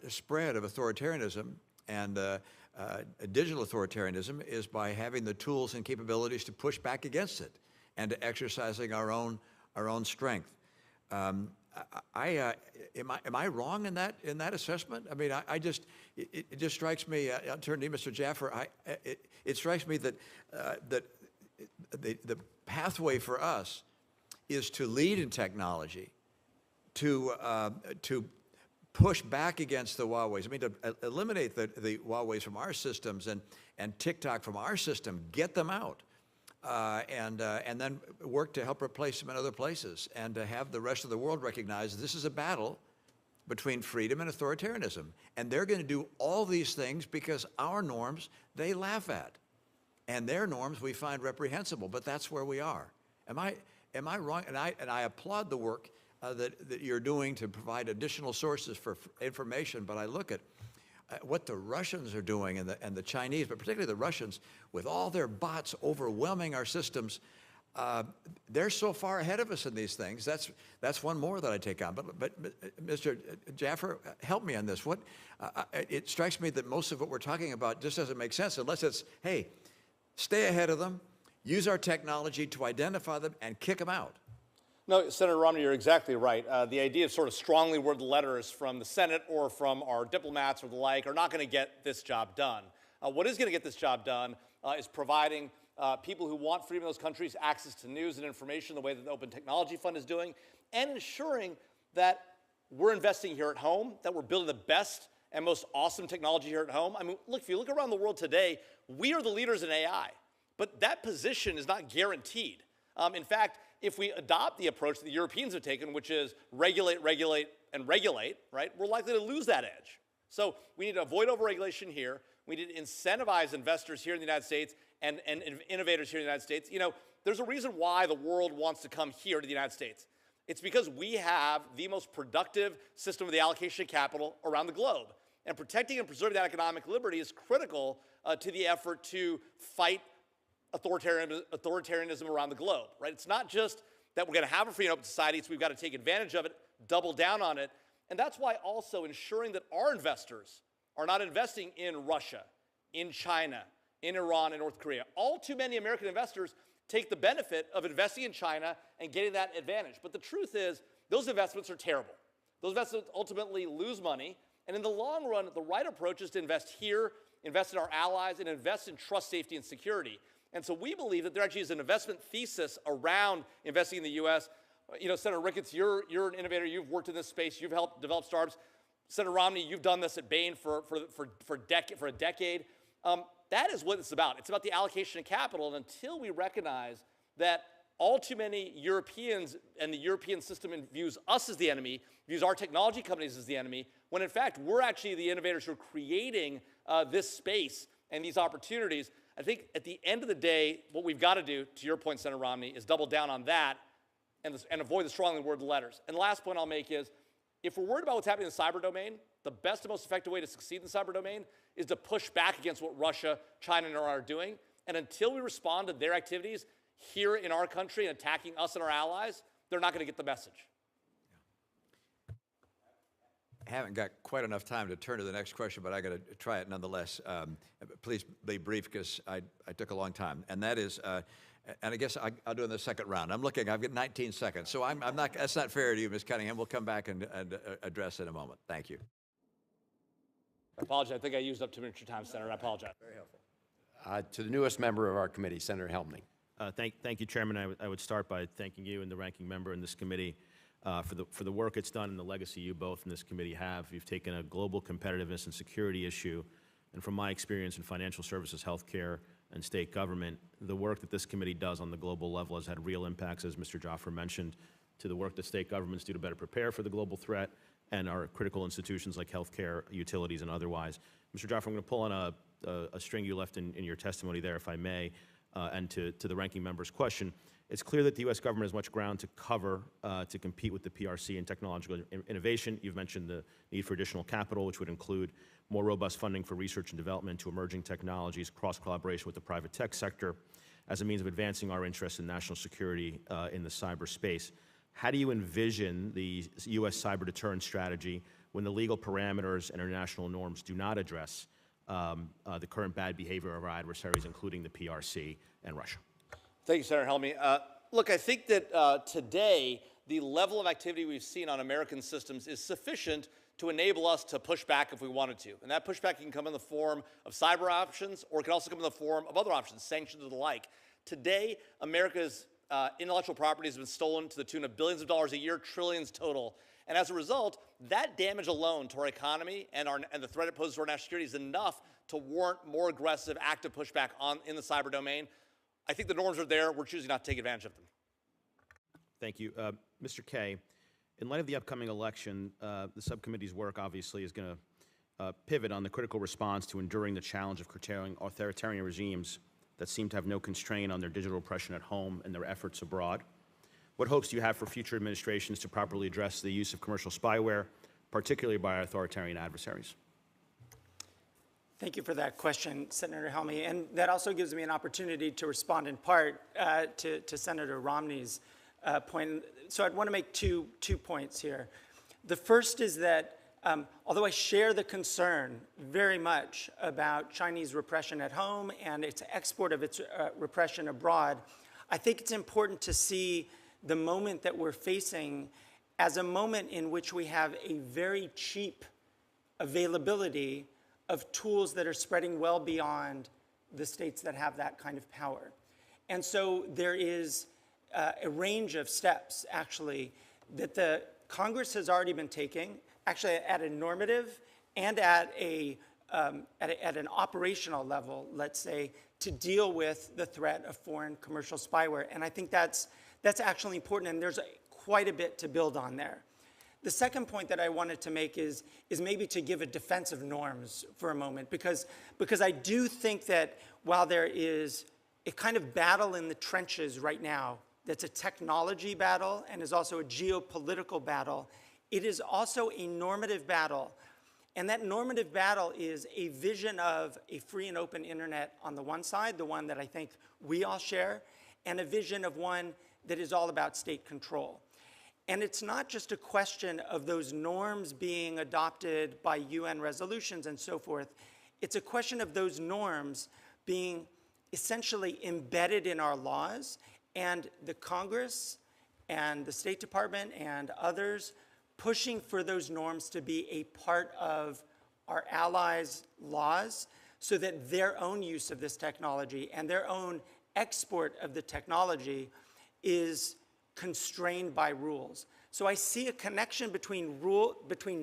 spread of authoritarianism and digital authoritarianism is by having the tools and capabilities to push back against it and to exercising our own strength. Am I wrong in that assessment? I mean, it just strikes me. I'll turn to you, Mr. Jaffer. It strikes me that the pathway for us is to lead in technology, to push back against the Huaweis. I mean, to eliminate the Huaweis from our systems and TikTok from our system, get them out, and then work to help replace them in other places, and to have the rest of the world recognize this is a battle between freedom and authoritarianism. And they're going to do all these things because our norms they laugh at, and their norms we find reprehensible. But that's where we are. Am I wrong? And I applaud the work that you're doing to provide additional sources for information. But I look at what the Russians are doing and the Chinese, but particularly the Russians, with all their bots overwhelming our systems. They're so far ahead of us in these things. That's one more that I take on. But Mr. Jaffer, help me on this. It strikes me that most of what we're talking about just doesn't make sense unless it's, hey, stay ahead of them, use our technology to identify them, and kick them out. No, Senator Romney, you're exactly right. The idea of sort of strongly worded letters from the Senate or from our diplomats or the like are not going to get this job done. What is going to get this job done is providing people who want freedom in those countries access to news and information the way that the Open Technology Fund is doing, and ensuring that we're investing here at home, that we're building the best and most awesome technology here at home. I mean, look, if you look around the world today, we are the leaders in AI, but that position is not guaranteed. In fact, if we adopt the approach that the Europeans have taken, which is regulate, regulate, and regulate, right, we're likely to lose that edge. So we need to avoid overregulation here. We need to incentivize investors here in the United States and innovators here in the United States. You know, there's a reason why the world wants to come here to the United States. It's because we have the most productive system of the allocation of capital around the globe. And protecting and preserving that economic liberty is critical to the effort to fight authoritarianism around the globe, right? It's not just that we're going to have a free and open society, it's we've got to take advantage of it, double down on it. And that's why also ensuring that our investors are not investing in Russia, in China, in Iran, and North Korea. All too many American investors take the benefit of investing in China and getting that advantage. But the truth is, those investments are terrible. Those investments ultimately lose money. And in the long run, the right approach is to invest here, invest in our allies, and invest in trust, safety, and security. And so we believe that there actually is an investment thesis around investing in the U.S. You know, Senator Ricketts, you're an innovator. You've worked in this space. You've helped develop startups. Senator Romney, you've done this at Bain for a decade. That is what it's about. It's about the allocation of capital. And until we recognize that all too many Europeans and the European system views us as the enemy, views our technology companies as the enemy, when in fact we're actually the innovators who are creating this space and these opportunities, I think at the end of the day, what we've got to do, to your point, Senator Romney, is double down on that and avoid the strongly worded letters. And the last point I'll make is, if we're worried about what's happening in the cyber domain, the best and most effective way to succeed in the cyber domain is to push back against what Russia, China, and Iran are doing. And until we respond to their activities here in our country and attacking us and our allies, they're not going to get the message. I haven't got quite enough time to turn to the next question, but I got to try it nonetheless. Please be brief because I took a long time. And that is, and I guess I'll do it in the second round. I've got 19 seconds. So I'm not, that's not fair to you, Ms. Cunningham. We'll come back and address it in a moment. Thank you. I apologize. I think I used up too much of your time, Senator. I apologize. Very helpful. To the newest member of our committee, Senator Helmling. Thank you, Chairman. I would start by thanking you and the ranking member in this committee for the work it's done and the legacy you both in this committee have. You've taken a global competitiveness and security issue, and from my experience in financial services, healthcare, and state government, the work that this committee does on the global level has had real impacts, as Mr. Jaffer mentioned, to the work that state governments do to better prepare for the global threat and our critical institutions like healthcare, utilities, and otherwise. Mr. Jaffer, I'm going to pull on a string you left in your testimony there, if I may, and to the ranking member's question. It's clear that the U.S. government has much ground to cover to compete with the PRC in technological innovation. You've mentioned the need for additional capital, which would include more robust funding for research and development to emerging technologies, cross-collaboration with the private tech sector as a means of advancing our interests in national security in the cyberspace. How do you envision the U.S. cyber deterrence strategy when the legal parameters and international norms do not address the current bad behavior of our adversaries, including the PRC and Russia? Thank you, Senator Helmy. Look, I think that today, the level of activity we've seen on American systems is sufficient to enable us to push back if we wanted to. And that pushback can come in the form of cyber options, or it can also come in the form of other options, sanctions and the like. Today, America's intellectual property has been stolen to the tune of billions of dollars a year, trillions total. And as a result, that damage alone to our economy and the threat it poses to our national security is enough to warrant more aggressive, active pushback in the cyber domain. I think the norms are there. We're choosing not to take advantage of them. Thank you. Mr. Kaye, in light of the upcoming election, the subcommittee's work obviously is going to pivot on the critical response to enduring the challenge of curtailing authoritarian regimes that seem to have no constraint on their digital oppression at home and their efforts abroad. What hopes do you have for future administrations to properly address the use of commercial spyware, particularly by authoritarian adversaries? Thank you for that question, Senator Helmy. And that also gives me an opportunity to respond in part to Senator Romney's point. So I'd want to make two points here. The first is that although I share the concern very much about Chinese repression at home and its export of its repression abroad, I think it's important to see the moment that we're facing as a moment in which we have a very cheap availability of tools that are spreading well beyond the states that have that kind of power. And so there is a range of steps, actually, that the Congress has already been taking, actually at a normative and at an operational level, let's say, to deal with the threat of foreign commercial spyware. And I think that's actually important, and there's quite a bit to build on there. The second point that I wanted to make is maybe to give a defense of norms for a moment, because I do think that while there is a kind of battle in the trenches right now that's a technology battle and is also a geopolitical battle, it is also a normative battle. And that normative battle is a vision of a free and open internet on the one side, the one that I think we all share, and a vision of one that is all about state control. And it's not just a question of those norms being adopted by UN resolutions and so forth. It's a question of those norms being essentially embedded in our laws, and the Congress and the State Department and others pushing for those norms to be a part of our allies' laws so that their own use of this technology and their own export of the technology is constrained by rules. So I see a connection between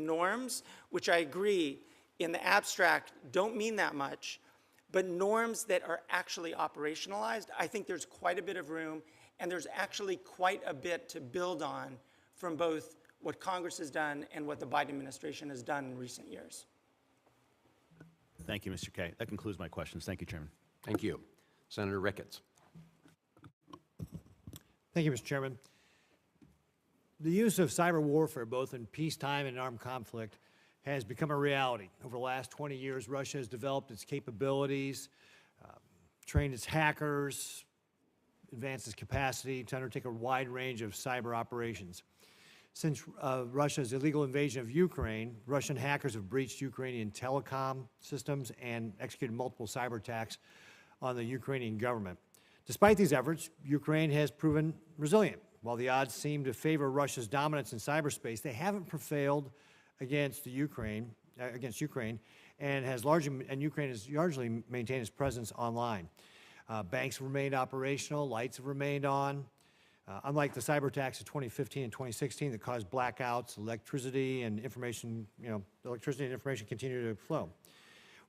norms, which I agree in the abstract don't mean that much, but norms that are actually operationalized, I think there's quite a bit of room, and there's actually quite a bit to build on from both what Congress has done and what the Biden administration has done in recent years. Thank you, Mr. Kaye. That concludes my questions. Thank you, Chairman. Thank you. Senator Ricketts. Thank you, Mr. Chairman. The use of cyber warfare, both in peacetime and armed conflict, has become a reality. Over the last 20 years, Russia has developed its capabilities, trained its hackers, advanced its capacity to undertake a wide range of cyber operations. Since Russia's illegal invasion of Ukraine, Russian hackers have breached Ukrainian telecom systems and executed multiple cyber attacks on the Ukrainian government. Despite these efforts, Ukraine has proven resilient. While the odds seem to favor Russia's dominance in cyberspace, they haven't prevailed against Ukraine, and Ukraine has largely maintained its presence online. Banks have remained operational, lights have remained on. Unlike the cyber attacks of 2015 and 2016 that caused blackouts, electricity and information continue to flow.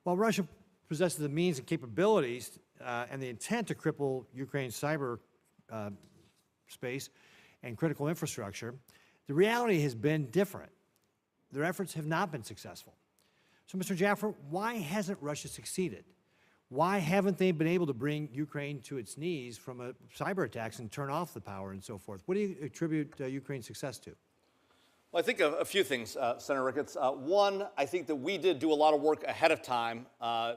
While Russia possesses the means and capabilities and the intent to cripple Ukraine's cyber space and critical infrastructure, the reality has been different. Their efforts have not been successful. So, Mr. Jaffer, why hasn't Russia succeeded? Why haven't they been able to bring Ukraine to its knees from cyber attacks and turn off the power and so forth? What do you attribute Ukraine's success to? Well, I think a few things, Senator Ricketts. One, I think that we did do a lot of work ahead of time,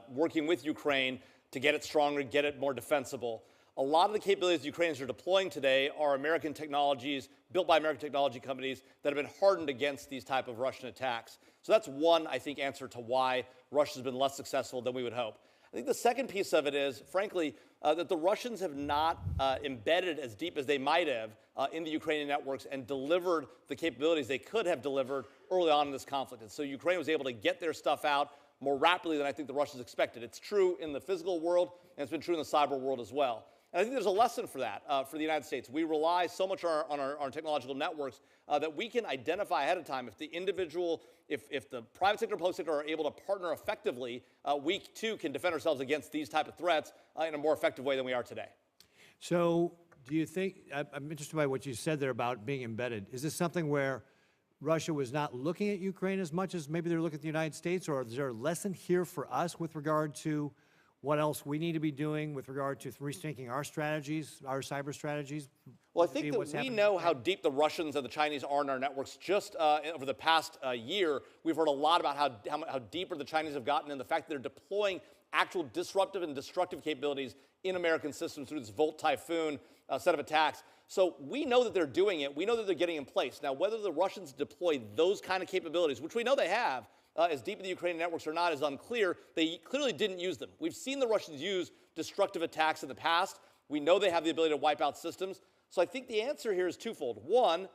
working with Ukraine to get it stronger, get it more defensible. A lot of the capabilities Ukrainians are deploying today are American technologies, built by American technology companies that have been hardened against these type of Russian attacks. So that's one, I think, answer to why Russia's been less successful than we would hope. I think the second piece of it is, frankly, that the Russians have not embedded as deep as they might have in the Ukrainian networks and delivered the capabilities they could have delivered early on in this conflict. And so Ukraine was able to get their stuff out more rapidly than I think the Russians expected. It's true in the physical world, and it's been true in the cyber world as well. And I think there's a lesson for that for the United States. We rely so much on our technological networks that we can identify ahead of time if the individual, if the private sector and public sector are able to partner effectively, we too can defend ourselves against these type of threats in a more effective way than we are today. So do you think, I'm interested by what you said there about being embedded. Is this something where Russia was not looking at Ukraine as much as maybe they're looking at the United States, or is there a lesson here for us with regard to what else we need to be doing with regard to rethinking our strategies, our cyber strategies? Well, I think that we know how deep the Russians and the Chinese are in our networks. Just over the past year, we've heard a lot about how deeper the Chinese have gotten and the fact that they're deploying actual disruptive and destructive capabilities in American systems through this Volt Typhoon set of attacks. So we know that they're doing it. We know that they're getting in place. Now, whether the Russians deploy those kind of capabilities, which we know they have, as deep in the Ukrainian networks or not is unclear. They clearly didn't use them. We've seen the Russians use destructive attacks in the past. We know they have the ability to wipe out systems. So I think the answer here is twofold. One,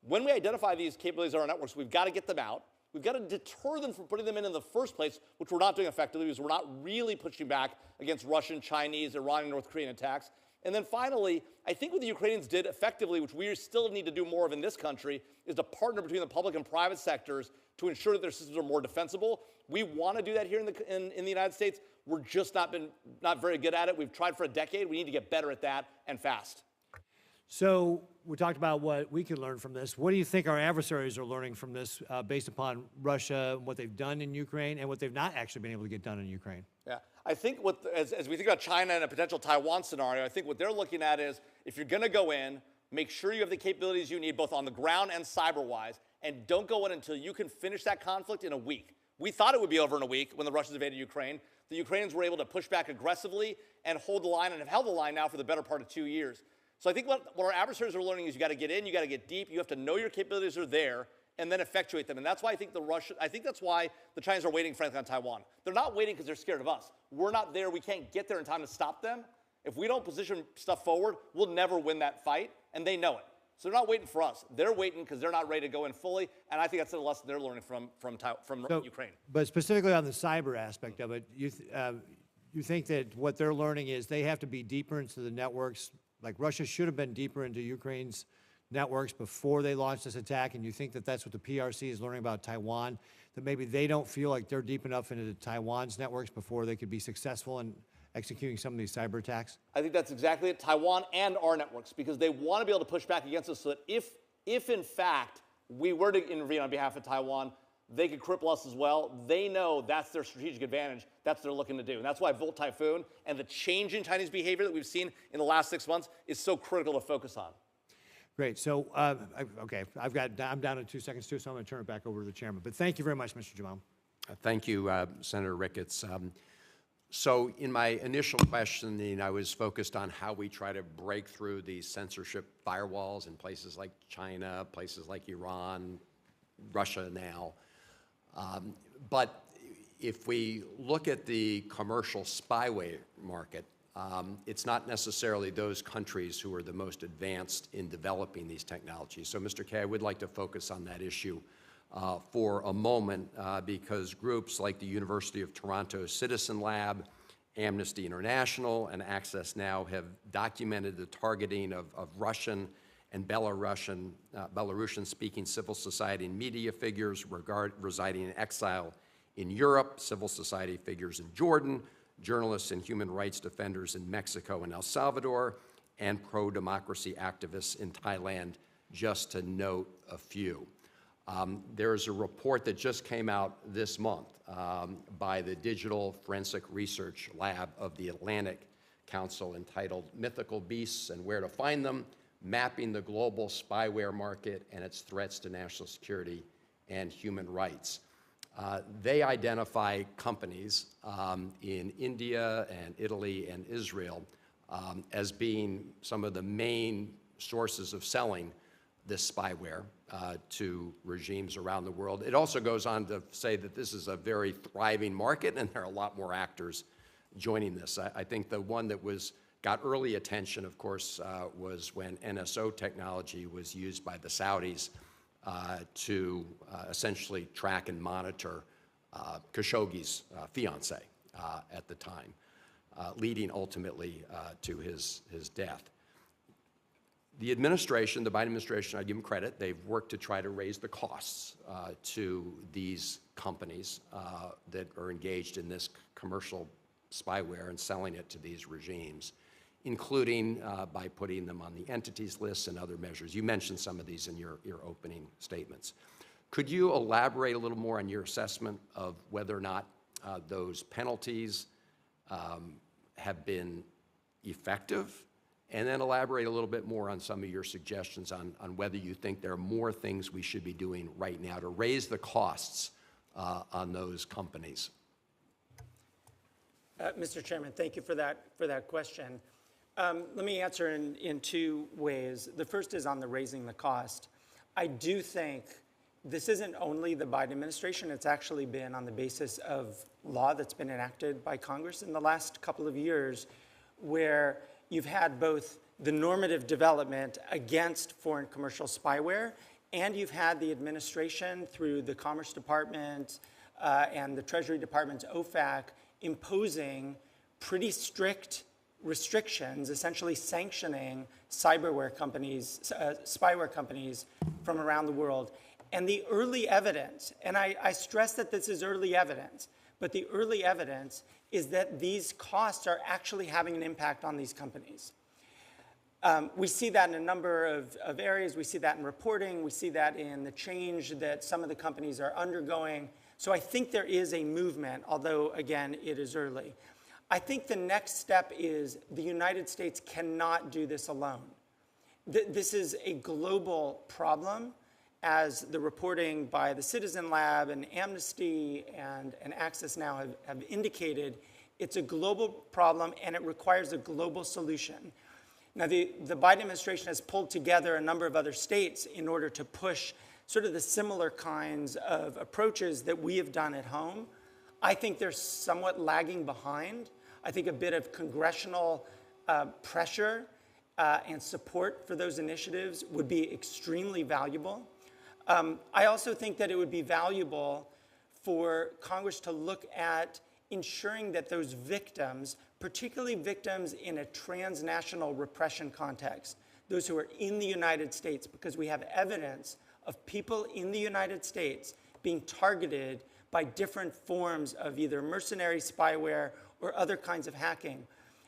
when we identify these capabilities on our networks, we've got to get them out. We've got to deter them from putting them in the first place, which we're not doing effectively because we're not really pushing back against Russian, Chinese, Iranian, North Korean attacks. And then finally, I think what the Ukrainians did effectively, which we still need to do more of in this country, is to partner between the public and private sectors to ensure that their systems are more defensible. We want to do that here in the United States. We're just not very good at it. We've tried for a decade. We need to get better at that and fast. So we talked about what we can learn from this. What do you think our adversaries are learning from this based upon Russia, what they've done in Ukraine, and what they've not actually been able to get done in Ukraine? Yeah, I think as we think about China and a potential Taiwan scenario, I think what they're looking at is if you're going to go in, make sure you have the capabilities you need both on the ground and cyber-wise, and don't go in until you can finish that conflict in a week. We thought it would be over in a week when the Russians invaded Ukraine. The Ukrainians were able to push back aggressively and hold the line and have held the line now for the better part of 2 years. So I think what our adversaries are learning is you got to get in, you got to get deep, you have to know your capabilities are there, and then effectuate them. And that's why I think that's why the Chinese are waiting, frankly, on Taiwan. They're not waiting because they're scared of us. We're not there. We can't get there in time to stop them. If we don't position stuff forward, we'll never win that fight, and they know it. So they're not waiting for us. They're waiting because they're not ready to go in fully, and I think that's the lesson they're learning from Ukraine. But specifically on the cyber aspect of it, you think that what they're learning is they have to be deeper into the networks, like Russia should have been deeper into Ukraine's networks before they launched this attack, and you think that that's what the PRC is learning about Taiwan, that maybe they don't feel like they're deep enough into Taiwan's networks before they could be successful in executing some of these cyber attacks? I think that's exactly it, Taiwan and our networks, because they want to be able to push back against us so that if in fact we were to intervene on behalf of Taiwan, they could cripple us as well. They know that's their strategic advantage. That's what they're looking to do. And that's why Volt Typhoon and the change in Chinese behavior that we've seen in the last 6 months is so critical to focus on. Great. So, okay, I'm down to 2 seconds too, so I'm going to turn it back over to the chairman. But thank you very much, Mr. Jamil. Thank you, Senator Ricketts. So in my initial questioning, I was focused on how we try to break through these censorship firewalls in places like China, places like Iran, Russia now. But if we look at the commercial spyware market, it's not necessarily those countries who are the most advanced in developing these technologies. So, Mr. Kaye, I would like to focus on that issue for a moment because groups like the University of Toronto Citizen Lab, Amnesty International, and Access Now have documented the targeting of Russian and Belarusian-speaking civil society and media figures residing in exile in Europe, civil society figures in Jordan, journalists and human rights defenders in Mexico and El Salvador, and pro-democracy activists in Thailand, just to note a few. There's a report that just came out this month by the Digital Forensic Research Lab of the Atlantic Council entitled Mythical Beasts and Where to Find Them, Mapping the Global Spyware Market and Its Threats to National Security and Human Rights. They identify companies in India and Italy and Israel as being some of the main sources of selling this spyware to regimes around the world. It also goes on to say that this is a very thriving market and there are a lot more actors joining this. I think the one that got early attention, of course, was when NSO technology was used by the Saudis to essentially track and monitor Khashoggi's fiance at the time, leading ultimately to his death. The administration, the Biden administration, I give them credit, they've worked to try to raise the costs to these companies that are engaged in this commercial spyware and selling it to these regimes, including by putting them on the entities list and other measures. You mentioned some of these in your opening statements. Could you elaborate a little more on your assessment of whether or not those penalties have been effective? And then elaborate a little bit more on some of your suggestions on whether you think there are more things we should be doing right now to raise the costs on those companies. Mr. Chairman, thank you for that question. Let me answer in two ways. The first is on the raising the cost. I do think this isn't only the Biden administration, it's actually been on the basis of law that's been enacted by Congress in the last couple of years, where you've had both the normative development against foreign commercial spyware, and you've had the administration through the Commerce Department and the Treasury Department's OFAC imposing pretty strict restrictions, essentially sanctioning spyware companies from around the world. And the early evidence, and I stress that this is early evidence, but the early evidence is that these costs are actually having an impact on these companies. We see that in a number of areas. We see that in reporting. We see that in the change that some of the companies are undergoing. So I think there is a movement, although, again, it is early. I think the next step is the United States cannot do this alone. This is a global problem, as the reporting by the Citizen Lab and Amnesty and Access Now have indicated. It's a global problem and it requires a global solution. Now, the Biden administration has pulled together a number of other states in order to push sort of the similar kinds of approaches that we have done at home. I think they're somewhat lagging behind. I think a bit of congressional pressure and support for those initiatives would be extremely valuable. I also think that it would be valuable for Congress to look at ensuring that those victims, particularly victims in a transnational repression context, those who are in the United States, because we have evidence of people in the United States being targeted by different forms of either mercenary spyware or other kinds of hacking,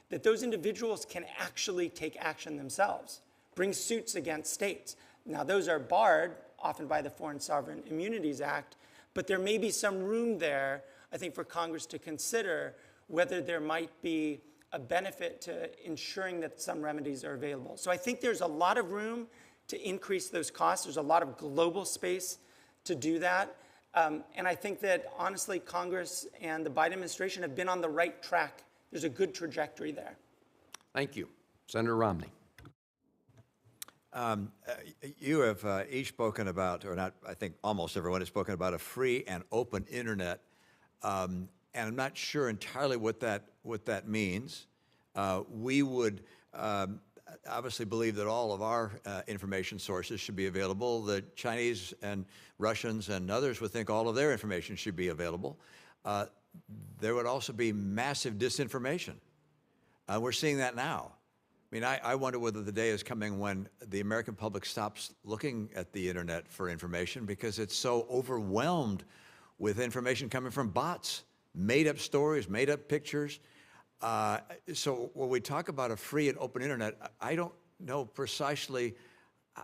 that those individuals can actually take action themselves, bring suits against states. Now, those are barred often by the Foreign Sovereign Immunities Act, but there may be some room there, I think, for Congress to consider whether there might be a benefit to ensuring that some remedies are available. So I think there's a lot of room to increase those costs. There's a lot of global space to do that. And I think that, honestly, Congress and the Biden administration have been on the right track. There's a good trajectory there. Thank you. Senator Romney. You have each spoken about, or not, I think almost everyone has spoken about a free and open internet. And I'm not sure entirely what that means. We would obviously believe that all of our information sources should be available. The Chinese and Russians and others would think all of their information should be available. There would also be massive disinformation. We're seeing that now. I mean, I wonder whether the day is coming when the American public stops looking at the internet for information because it's so overwhelmed with information coming from bots, made-up stories, made-up pictures. So when we talk about a free and open internet, I don't know precisely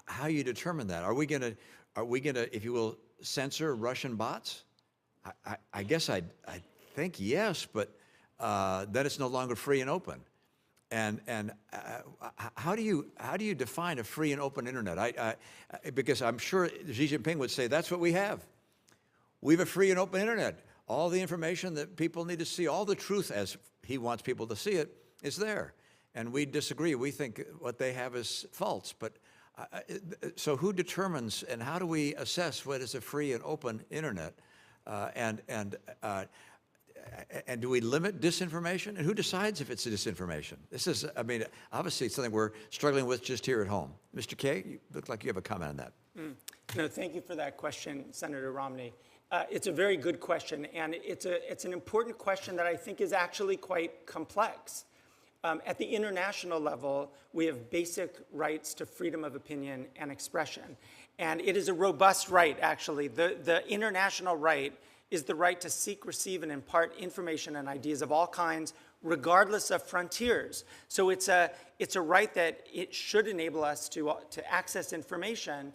how you determine that. Are we gonna, if you will, censor Russian bots? I guess I think yes, but then it's no longer free and open. And how do you define a free and open internet? Because I'm sure Xi Jinping would say that's what we have. We have a free and open internet. All the information that people need to see, all the truth as he wants people to see it, is there. And we disagree. We think what they have is false. But so who determines and how do we assess what is a free and open internet? And do we limit disinformation? And who decides if it's disinformation? This is, I mean, obviously it's something we're struggling with just here at home. Mr. Kaye, you look like you have a comment on that. No, thank you for that question, Senator Romney. It's a very good question, and it's an important question that I think is actually quite complex. At the international level, we have basic rights to freedom of opinion and expression. And it is a robust right, actually. The international right is the right to seek, receive, and impart information and ideas of all kinds, regardless of frontiers. So it's a right that it should enable us to access information.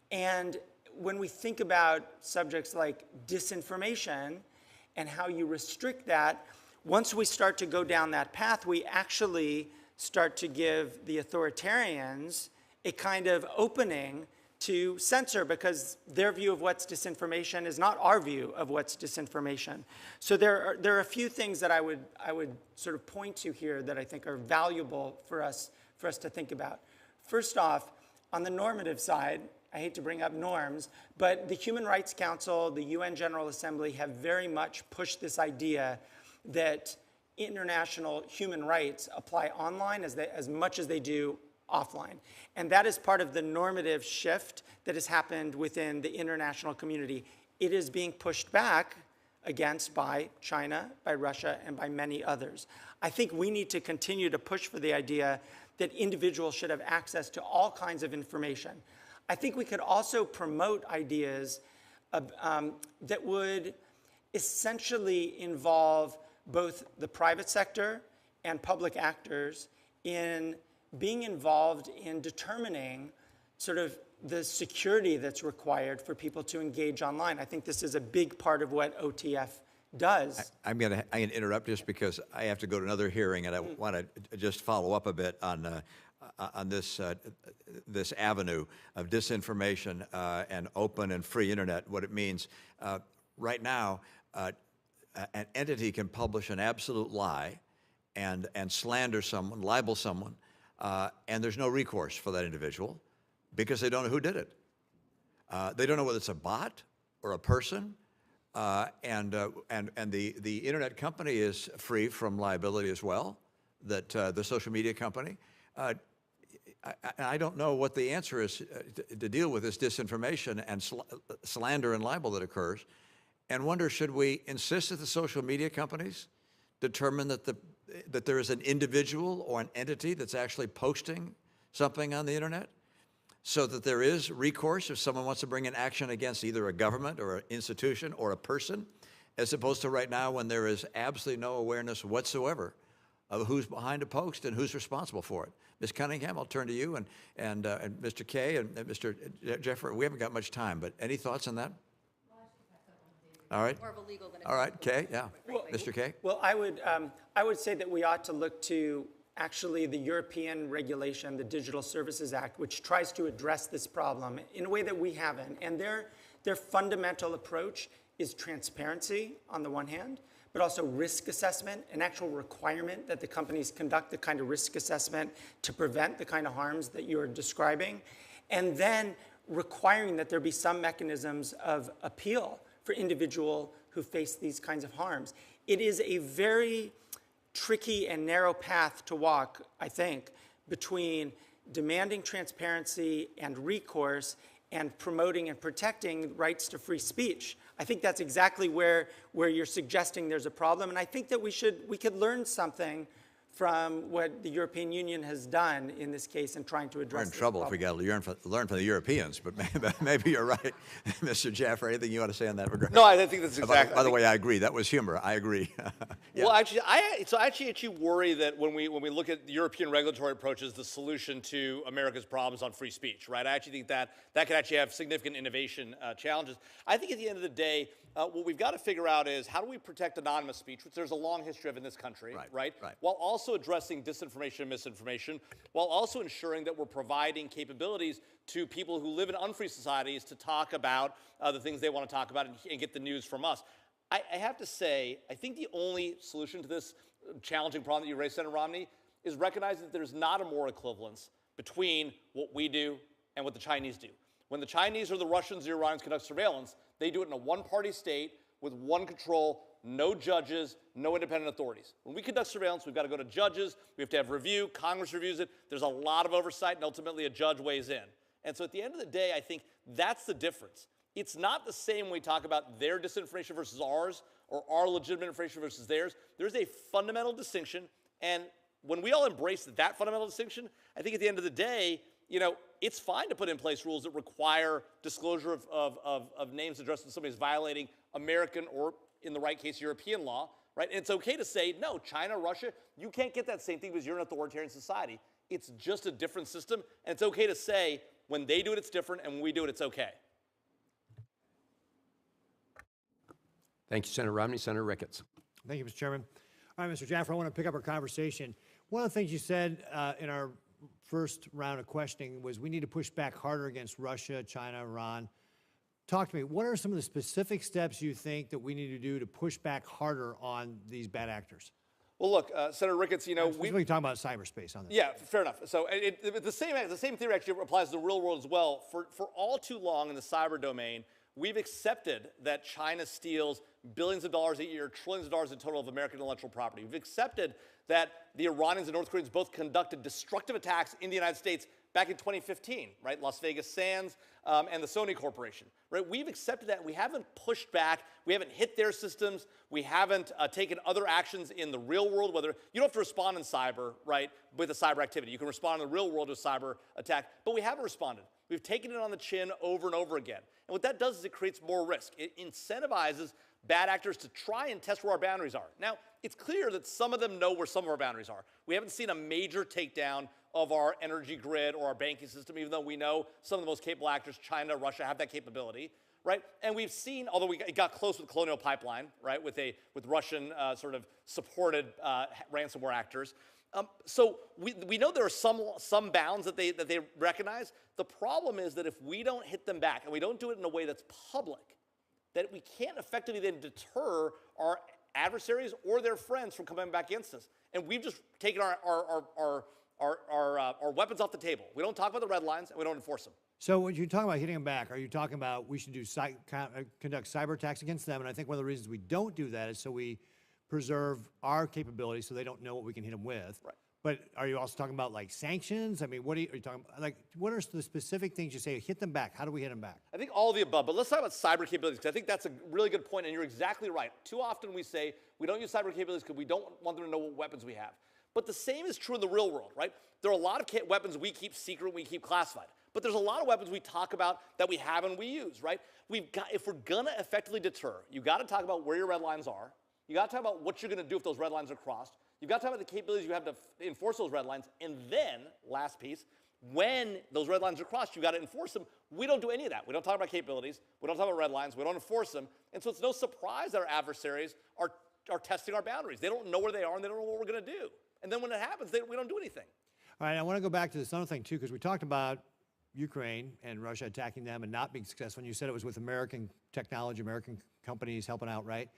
And when we think about subjects like disinformation and how you restrict that, once we start to go down that path, we actually start to give the authoritarians a kind of opening to censor, because their view of what's disinformation is not our view of what's disinformation. So there are a few things that I would sort of point to here that I think are valuable for us to think about. First off, on the normative side, I hate to bring up norms, but the Human Rights Council, the UN General Assembly have very much pushed this idea that international human rights apply online as much as they do offline. And that is part of the normative shift that has happened within the international community. It is being pushed back against by China, by Russia, and by many others. I think we need to continue to push for the idea that individuals should have access to all kinds of information. I think we could also promote ideas that would essentially involve both the private sector and public actors in being involved in determining sort of the security that's required for people to engage online. I think this is a big part of what OTF does. I'm going to interrupt just because I have to go to another hearing, and I want to just follow up a bit on this this avenue of disinformation and open and free internet, what it means. Right now, an entity can publish an absolute lie and slander someone, libel someone, and there's no recourse for that individual because they don't know who did it. They don't know whether it's a bot or a person, and the internet company is free from liability as well, that the social media company. I don't know what the answer is to deal with this disinformation and slander and libel that occurs, and wonder, should we insist that the social media companies determine that there is an individual or an entity that's actually posting something on the internet, so that there is recourse if someone wants to bring an action against either a government or an institution or a person, as opposed to right now when there is absolutely no awareness whatsoever of who's behind a post and who's responsible for it. Ms. Cunningham, I'll turn to you, and Mr. Kaye and Mr. Jaffer. We haven't got much time, but any thoughts on that? All right. More of a legal than a All right, Kaye, yeah. Mr. Kaye? Well, I would say that we ought to look to actually the European regulation, the Digital Services Act, which tries to address this problem in a way that we haven't. And their fundamental approach is transparency on the one hand, but also risk assessment, an actual requirement that the companies conduct the kind of risk assessment to prevent the kind of harms that you're describing, and then requiring that there be some mechanisms of appeal for individuals who face these kinds of harms. It is a very tricky and narrow path to walk, I think, between demanding transparency and recourse and promoting and protecting rights to free speech. I think that's exactly where you're suggesting there's a problem, and I think that we could learn something from what the European Union has done in this case in trying to address We're in this trouble problem. if we got to learn from the Europeans, but maybe you're right. Mr. Jaffer, anything you want to say on that regard? No, I think that's exactly. By the way, I agree. That was humor. I agree. Yeah. Well, actually, I actually worry that when we look at the European regulatory approaches, the solution to America's problems on free speech, right? I actually think that could actually have significant innovation challenges. I think at the end of the day, what we've got to figure out is how do we protect anonymous speech, which there's a long history of in this country, right? While also addressing disinformation and misinformation, while also ensuring that we're providing capabilities to people who live in unfree societies to talk about the things they want to talk about and get the news from us. I have to say, I think the only solution to this challenging problem that you raised, Senator Romney, is recognizing that there's not a moral equivalence between what we do and what the Chinese do. When the Chinese or the Russians or the Iranians conduct surveillance, they do it in a one-party state with one control, no judges, no independent authorities. When we conduct surveillance, we've got to go to judges, we have to have review, Congress reviews it, there's a lot of oversight, and ultimately a judge weighs in. And so at the end of the day, I think that's the difference. It's not the same when we talk about their disinformation versus ours, or our legitimate information versus theirs. There's a fundamental distinction, and when we all embrace that fundamental distinction, I think at the end of the day, it's fine to put in place rules that require disclosure of names addressed to somebody who's violating American or, in the right case, European law, right? And it's okay to say, no, China, Russia, you can't get that same thing because you're an authoritarian society. It's just a different system, and it's okay to say when they do it, it's different, and when we do it, it's okay. Thank you, Senator Romney. Senator Ricketts. Thank you, Mr. Chairman. All right, Mr. Jaffer, I want to pick up our conversation. One of the things you said in our first round of questioning was we need to push back harder against Russia, China, Iran. Talk to me. What are some of the specific steps you think that we need to do to push back harder on these bad actors? Well, look, Senator Ricketts, we're talking about cyberspace on this. Yeah, fair enough. So the same theory actually applies to the real world as well. For all too long in the cyber domain, we've accepted that China steals billions of dollars a year, trillions of dollars in total of American intellectual property. We've accepted that the Iranians and North Koreans both conducted destructive attacks in the United States back in 2015, right? Las Vegas Sands and the Sony Corporation, right? We've accepted that. We haven't pushed back. We haven't hit their systems. We haven't taken other actions in the real world, whether you don't have to respond in cyber, right, with a cyber activity. You can respond in the real world to a cyber attack, but we haven't responded. We've taken it on the chin over and over again. And what that does is it creates more risk. It incentivizes bad actors to try and test where our boundaries are. Now, it's clear that some of them know where some of our boundaries are. We haven't seen a major takedown of our energy grid or our banking system, even though we know some of the most capable actors, China, Russia, have that capability, right? And we've seen, although it got close with the Colonial Pipeline, right, with Russian sort of supported ransomware actors. So we know there are some bounds that they recognize. The problem is that if we don't hit them back, and we don't do it in a way that's public, that we can't effectively then deter our adversaries or their friends from coming back against us. And we've just taken our weapons off the table. We don't talk about the red lines, and we don't enforce them. So when you talk about hitting them back, are you talking about we should conduct cyber attacks against them? And I think one of the reasons we don't do that is so we preserve our capabilities so they don't know what we can hit them with. Right. But are you also talking about like sanctions? I mean, are you talking about, like, what are the specific things you say, hit them back? How do we hit them back? I think all of the above, but let's talk about cyber capabilities, because I think that's a really good point, and you're exactly right. Too often we say we don't use cyber capabilities because we don't want them to know what weapons we have. But the same is true in the real world, right? There are a lot of weapons we keep secret, we keep classified. But there's a lot of weapons we talk about that we have and we use, right? If we're gonna effectively deter, you've got to talk about where your red lines are. You got to talk about what you're gonna do if those red lines are crossed. You've got to talk about the capabilities you have to enforce those red lines. And then, last piece, when those red lines are crossed, you've got to enforce them. We don't do any of that. We don't talk about capabilities. We don't talk about red lines. We don't enforce them. And so it's no surprise that our adversaries are testing our boundaries. They don't know where they are, and they don't know what we're going to do. And then when it happens, we don't do anything. All right, I want to go back to this other thing, too, because we talked about Ukraine and Russia attacking them and not being successful. And you said it was with American technology, American companies helping out, right?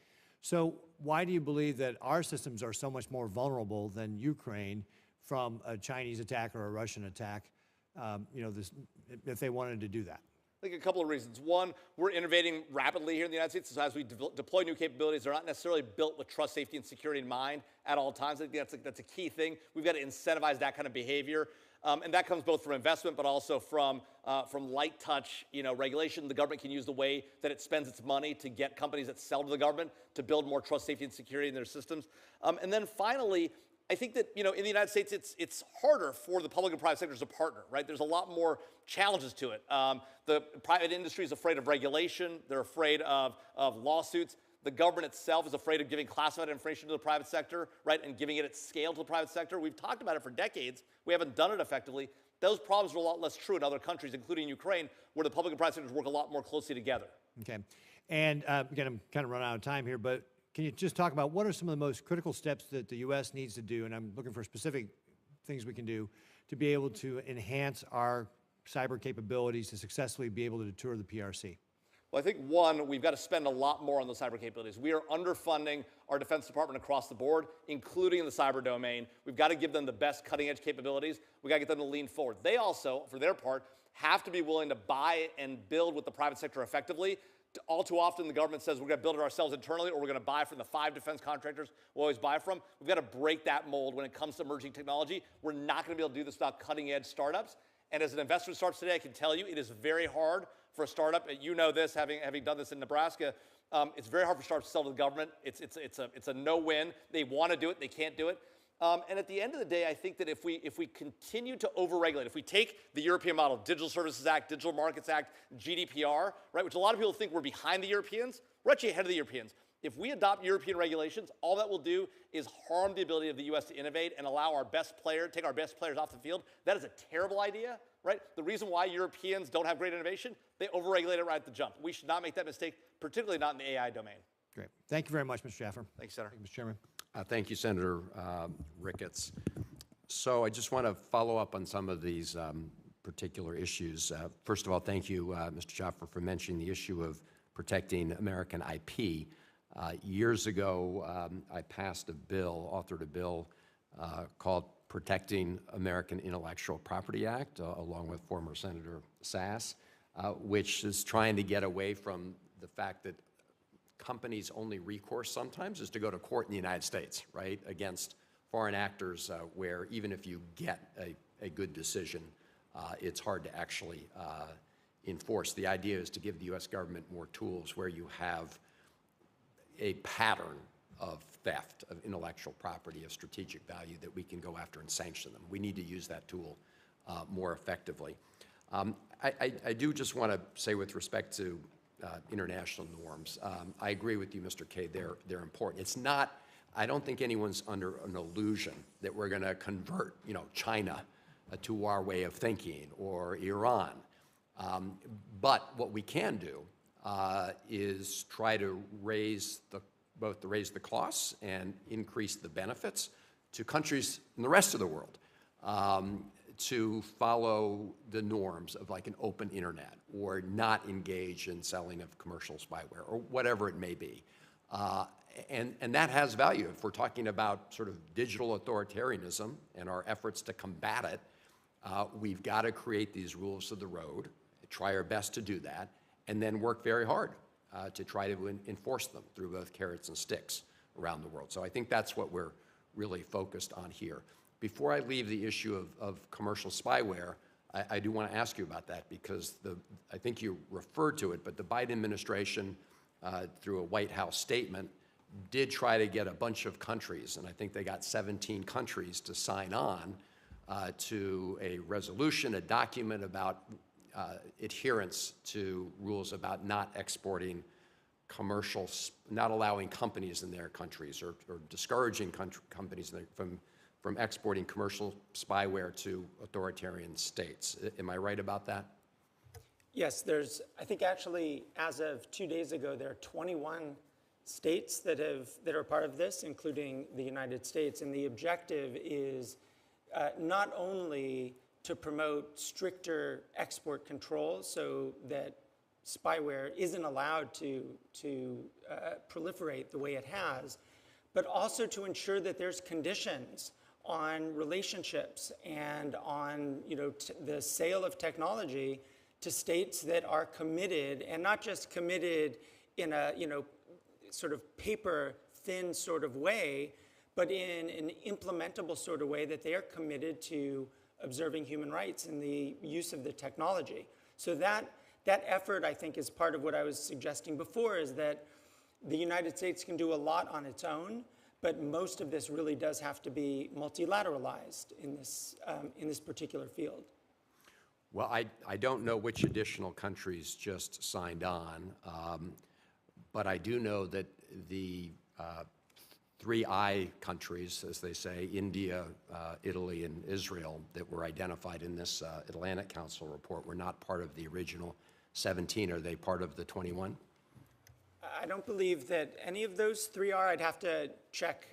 So why do you believe that our systems are so much more vulnerable than Ukraine from a Chinese attack or a Russian attack, if they wanted to do that? I think a couple of reasons. One, we're innovating rapidly here in the United States. So as we deploy new capabilities, they're not necessarily built with trust, safety, and security in mind at all times. I think that's a key thing. We've got to incentivize that kind of behavior. And that comes both from investment, but also from light touch, regulation. The government can use the way that it spends its money to get companies that sell to the government to build more trust, safety, and security in their systems. And then finally, I think that, in the United States, it's harder for the public and private sectors to partner, right? There's a lot more challenges to it. The private industry is afraid of regulation. They're afraid of lawsuits. The government itself is afraid of giving classified information to the private sector, right, and giving it at scale to the private sector. We've talked about it for decades. We haven't done it effectively. Those problems are a lot less true in other countries, including Ukraine, where the public and private sectors work a lot more closely together. Okay. And again, I'm kind of running out of time here, but can you just talk about what are some of the most critical steps that the U.S. needs to do, and I'm looking for specific things we can do, to be able to enhance our cyber capabilities to successfully be able to deter the PRC? Well, I think, one, we've got to spend a lot more on the cyber capabilities. We are underfunding our Defense Department across the board, including in the cyber domain. We've got to give them the best cutting-edge capabilities. We've got to get them to lean forward. They also, for their part, have to be willing to buy and build with the private sector effectively. All too often, the government says we're going to build it ourselves internally, or we're going to buy from the 5 defense contractors we always buy from. We've got to break that mold when it comes to emerging technology. We're not going to be able to do this without cutting-edge startups. And as an investor in startups today, I can tell you it is very hard for a startup. You know this, having done this in Nebraska. It's very hard for startups to sell to the government. It's a no-win. They want to do it. They can't do it. And at the end of the day, I think that if we continue to overregulate, if we take the European model, Digital Services Act, Digital Markets Act, GDPR, right, which a lot of people think we're behind the Europeans, we're actually ahead of the Europeans. If we adopt European regulations, all that will do is harm the ability of the U.S. to innovate and allow our best player, take our best players off the field. That is a terrible idea, right? The reason why Europeans don't have great innovation, they overregulate it right at the jump. We should not make that mistake, particularly not in the AI domain. Great. Thank you very much, Mr. Jaffer. Thanks, Senator. Thank you, Mr. Chairman. Thank you, Senator Ricketts. So I just want to follow up on some of these particular issues. First of all, thank you, Mr. Jaffer, for mentioning the issue of protecting American IP. Years ago, I passed a bill, authored a bill called Protecting American Intellectual Property Act, along with former Senator Sass, which is trying to get away from the fact that companies' only recourse sometimes is to go to court in the United States, right, against foreign actors where even if you get a good decision, it's hard to actually enforce. The idea is to give the U.S. government more tools where you have a pattern of theft of intellectual property of strategic value that we can go after and sanction them. We need to use that tool more effectively. I do just want to say with respect to international norms, I agree with you, Mr. Kaye, they're important. It's not, I don't think anyone's under an illusion that we're going to convert, China to our way of thinking or Iran. But what we can do is try to raise the costs and increase the benefits to countries in the rest of the world to follow the norms of like an open internet or not engage in selling of commercial spyware or whatever it may be. And that has value. If we're talking about sort of digital authoritarianism and our efforts to combat it, we've got to create these rules of the road, try our best to do that, and then work very hard to try to enforce them through both carrots and sticks around the world. So I think that's what we're really focused on here. Before I leave the issue of commercial spyware, I do want to ask you about that because I think you referred to it, but the Biden administration, through a White House statement, did try to get a bunch of countries, and I think they got 17 countries to sign on to a resolution, a document about adherence to rules about not exporting not allowing companies in their countries or discouraging companies from exporting commercial spyware to authoritarian states. Am I right about that? Yes, I think actually, as of 2 days ago, there are 21 states that are part of this, including the United States. And the objective is not only to promote stricter export controls so that spyware isn't allowed to proliferate the way it has, but also to ensure that there's conditions on relationships and on the sale of technology to states that are committed, and not just committed in a sort of paper thin sort of way, but in an implementable sort of way that they are committed to observing human rights in the use of the technology. So that effort, I think, is part of what I was suggesting before, is that the United States can do a lot on its own, but most of this really does have to be multilateralized in this particular field. Well, I don't know which additional countries just signed on, but I do know that the 3I countries, as they say, India, Italy, and Israel, that were identified in this Atlantic Council report were not part of the original 17. Are they part of the 21? I don't believe that any of those three are. I'd have to check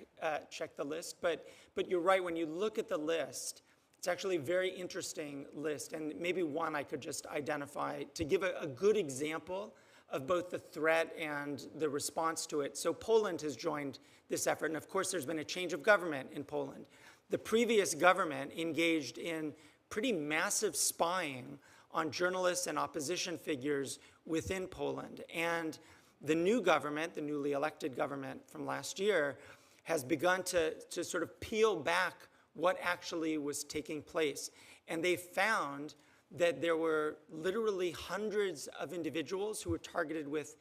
the list. But you're right, when you look at the list, it's actually a very interesting list. And maybe one I could just identify to give a good example of both the threat and the response to it. So Poland has joined this effort. And of course, there's been a change of government in Poland. The previous government engaged in pretty massive spying on journalists and opposition figures within Poland. And the new government, the newly elected government from last year, has begun to sort of peel back what actually was taking place. And they found that there were literally hundreds of individuals who were targeted with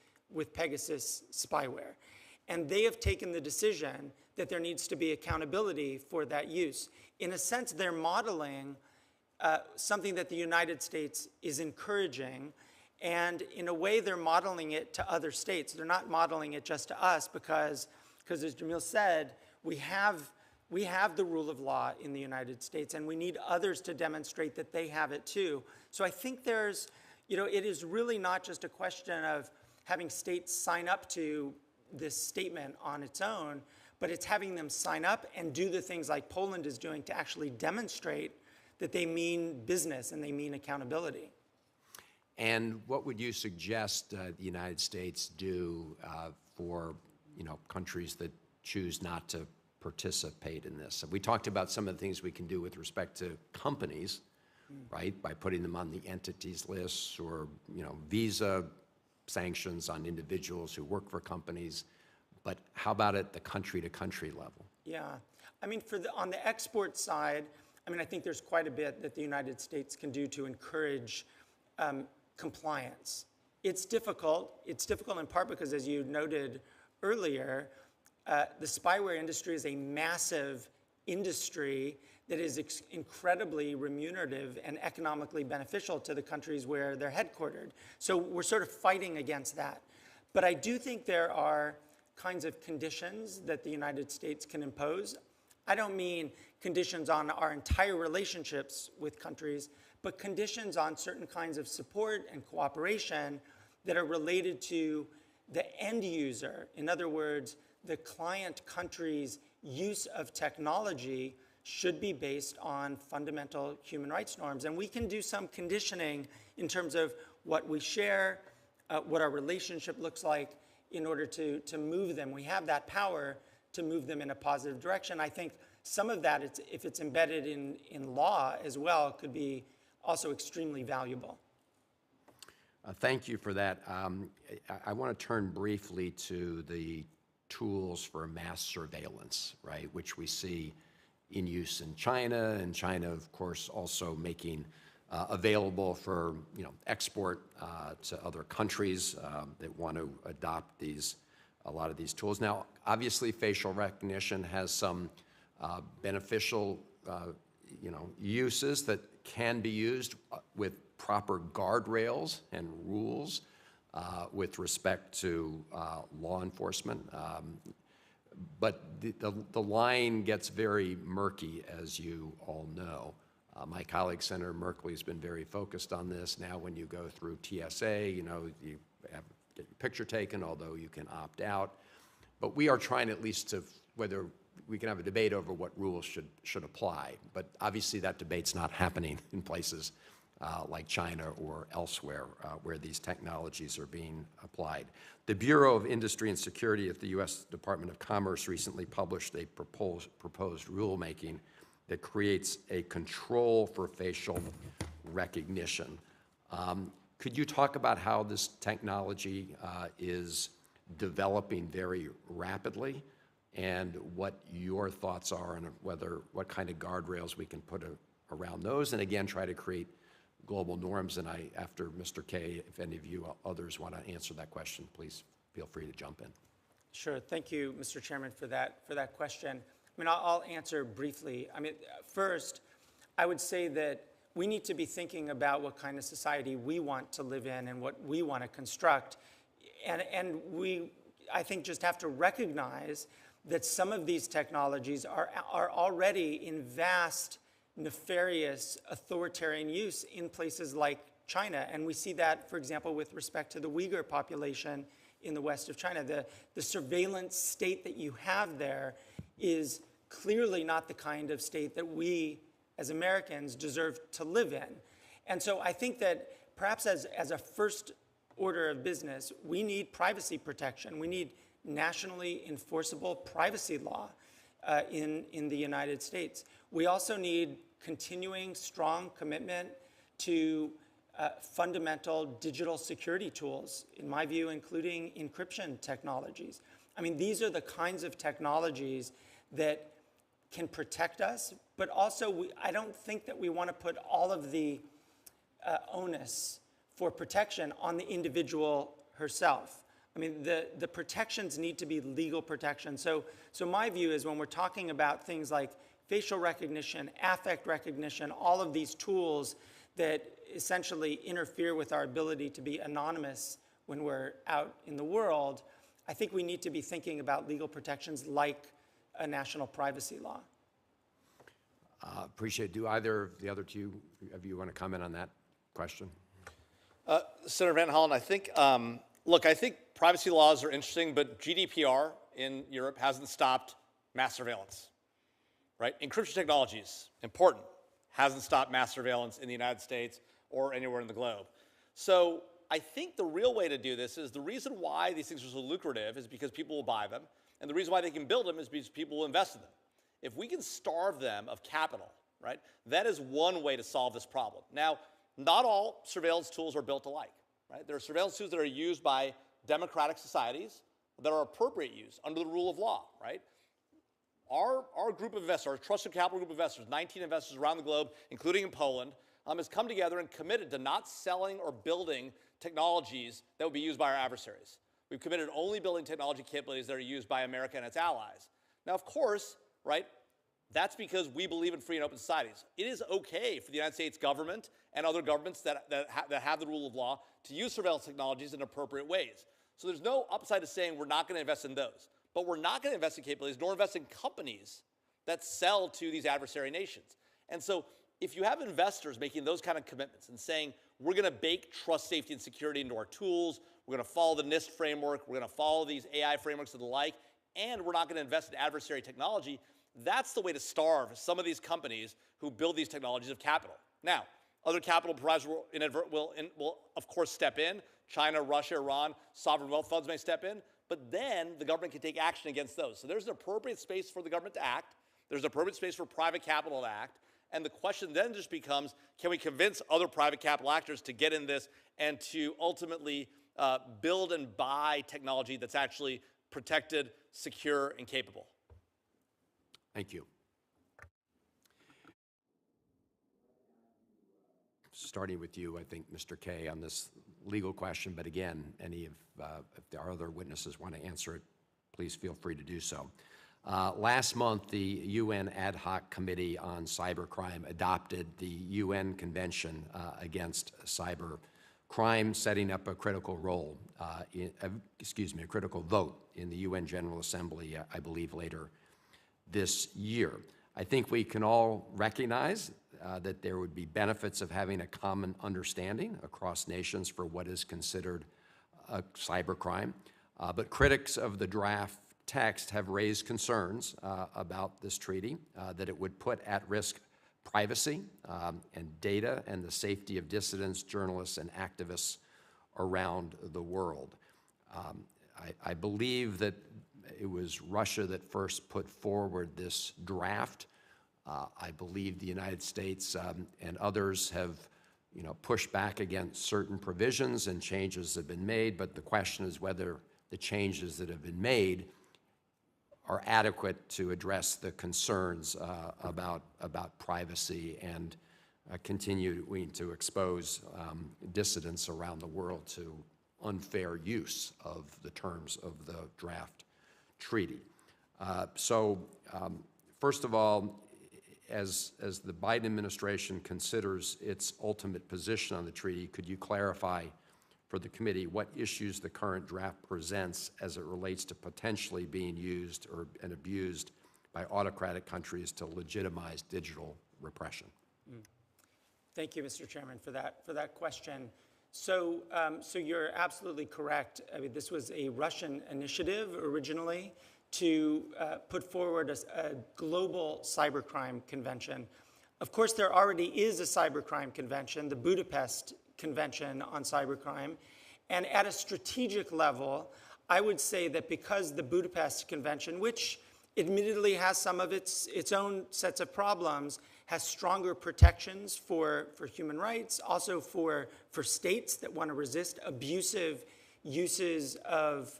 Pegasus spyware. And they have taken the decision that there needs to be accountability for that use. In a sense, they're modeling something that the United States is encouraging. And in a way, they're modeling it to other states. They're not modeling it just to us because as Jamil said, we have the rule of law in the United States, and we need others to demonstrate that they have it too. So I think there's, it is really not just a question of having states sign up to this statement on its own, but it's having them sign up and do the things like Poland is doing to actually demonstrate that they mean business and they mean accountability. And what would you suggest the United States do for countries that choose not to participate in this? We talked about some of the things we can do with respect to companies, right, by putting them on the entities lists, or visa sanctions on individuals who work for companies. But how about at the country-to-country level? Yeah, I mean, on the export side, I think there's quite a bit that the United States can do to encourage compliance. It's difficult. It's difficult in part because, as you noted earlier, the spyware industry is a massive industry that is incredibly remunerative and economically beneficial to the countries where they're headquartered. So we're sort of fighting against that. But I do think there are kinds of conditions that the United States can impose. I don't mean conditions on our entire relationships with countries, but conditions on certain kinds of support and cooperation that are related to the end user. In other words, the client country's use of technology should be based on fundamental human rights norms. And we can do some conditioning in terms of what we share, what our relationship looks like, in order to move them. We have that power to move them in a positive direction. I think some of that, if it's embedded in law as well, could be also extremely valuable. Thank you for that. I want to turn briefly to the tools for mass surveillance, right, which we see in use in China, and China, of course, also making available for export to other countries that want to adopt these a lot of these tools. Now, obviously, facial recognition has some beneficial uses that can be used with proper guardrails and rules with respect to law enforcement. But the line gets very murky, as you all know. My colleague, Senator Merkley, has been very focused on this. Now, when you go through TSA, you get your picture taken, although you can opt out. But we are trying at least to, whether we can have a debate over what rules should apply. But obviously, that debate's not happening in places like China or elsewhere where these technologies are being applied. The Bureau of Industry and Security at the U.S. Department of Commerce recently published a proposed rulemaking that creates a control for facial recognition. Could you talk about how this technology is developing very rapidly and what your thoughts are on what kind of guardrails we can put around those, and again, try to create global norms? And after Mr. Kaye, if any of you others want to answer that question, please feel free to jump in. Sure. Thank you, Mr. Chairman, for that question. I mean, I'll answer briefly. I mean, first, I would say that we need to be thinking about what kind of society we want to live in and what we want to construct. And we, I think, just have to recognize that some of these technologies are already in vast, nefarious, authoritarian use in places like China. And we see that, for example, with respect to the Uyghur population in the west of China. The surveillance state that you have there is clearly not the kind of state that we as Americans deserve to live in. And so I think that perhaps as a first order of business, we need privacy protection. We need nationally enforceable privacy law in the United States. We also need continuing strong commitment to fundamental digital security tools, in my view, including encryption technologies. I mean, these are the kinds of technologies that can protect us, but also I don't think that we want to put all of the onus for protection on the individual herself. I mean, the protections need to be legal protection. So my view is when we're talking about things like facial recognition, affect recognition, all of these tools that essentially interfere with our ability to be anonymous when we're out in the world, I think we need to be thinking about legal protections like a national privacy law. Appreciate it. Do either of the other two of you want to comment on that question? Senator Van Hollen, I think, look, I think privacy laws are interesting, but GDPR in Europe hasn't stopped mass surveillance, right? Encryption technologies, important, hasn't stopped mass surveillance in the United States or anywhere in the globe. So I think the real way to do this is the reason why these things are so lucrative is because people will buy them, and the reason why they can build them is because people will invest in them. If we can starve them of capital, right, that is one way to solve this problem. Now, not all surveillance tools are built alike, right? There are surveillance tools that are used by democratic societies that are appropriate use under the rule of law, right? Our group of investors, our trusted capital group of investors, 19 investors around the globe, including in Poland, has come together and committed to not selling or building technologies that would be used by our adversaries. We've committed only building technology capabilities that are used by America and its allies. Now, of course, right, that's because we believe in free and open societies. It is okay for the United States government and other governments that have the rule of law to use surveillance technologies in appropriate ways. So there's no upside to saying we're not going to invest in those. But we're not going to invest in capabilities nor invest in companies that sell to these adversary nations. And so if you have investors making those kind of commitments and saying, we're going to bake trust, safety, and security into our tools, we're going to follow the NIST framework, we're going to follow these AI frameworks and the like, and we're not going to invest in adversary technology, that's the way to starve some of these companies who build these technologies of capital. Now, other capital providers will of course step in. China, Russia, Iran, sovereign wealth funds may step in, but then the government can take action against those. So there's an appropriate space for the government to act. There's an appropriate space for private capital to act. And the question then just becomes, can we convince other private capital actors to get in this and to ultimately build and buy technology that's actually protected, secure, and capable? Thank you. Starting with you, I think, Mr. Kaye, on this legal question, but again, if our other witnesses want to answer it, please feel free to do so. Last month, the UN Ad Hoc Committee on Cybercrime adopted the UN Convention against Cyber Crime, setting up a critical role, a critical vote in the UN General Assembly, I believe, later this year. I think we can all recognize that there would be benefits of having a common understanding across nations for what is considered a cybercrime. But critics of the draft text have raised concerns about this treaty, that it would put at risk privacy and data and the safety of dissidents, journalists, and activists around the world. I believe that it was Russia that first put forward this draft. I believe the United States and others have pushed back against certain provisions and changes have been made, but the question is whether the changes that have been made are adequate to address the concerns about privacy and continuing to expose dissidents around the world to unfair use of the terms of the draft treaty. First of all, as the Biden administration considers its ultimate position on the treaty, could you clarify for the committee what issues the current draft presents as it relates to potentially being used and abused by autocratic countries to legitimize digital repression? Thank you, Mr. Chairman, for that question. So you're absolutely correct. I mean, this was a Russian initiative originally to put forward a global cybercrime convention. Of course, there already is a cybercrime convention, the Budapest Convention on Cybercrime. And at a strategic level, I would say that because the Budapest Convention, which admittedly has some of its own sets of problems, has stronger protections for human rights, also for states that want to resist abusive uses of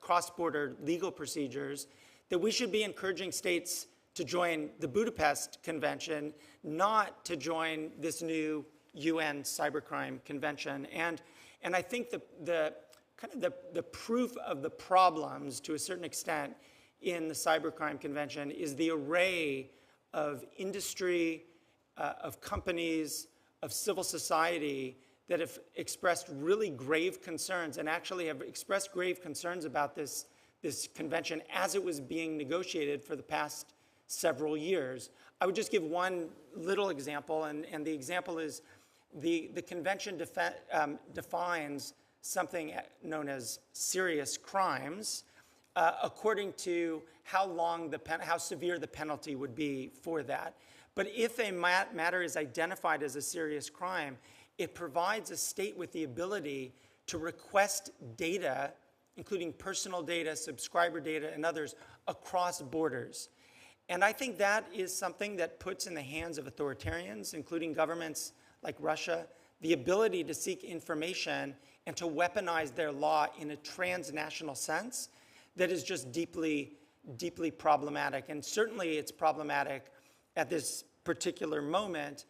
cross-border legal procedures, that we should be encouraging states to join the Budapest Convention, not to join this new UN Cybercrime Convention. And I think the proof of the problems, to a certain extent, in the Cybercrime Convention is the array of industry, of companies, of civil society that have expressed really grave concerns and actually have expressed grave concerns about this convention as it was being negotiated for the past several years. I would just give one little example, and the example is the convention defines something known as serious crimes according to how severe the penalty would be for that. But if a matter is identified as a serious crime, it provides a state with the ability to request data, including personal data, subscriber data, and others, across borders. And I think that is something that puts in the hands of authoritarians, including governments like Russia, the ability to seek information and to weaponize their law in a transnational sense that is just deeply, deeply problematic. And certainly it's problematic at this particular moment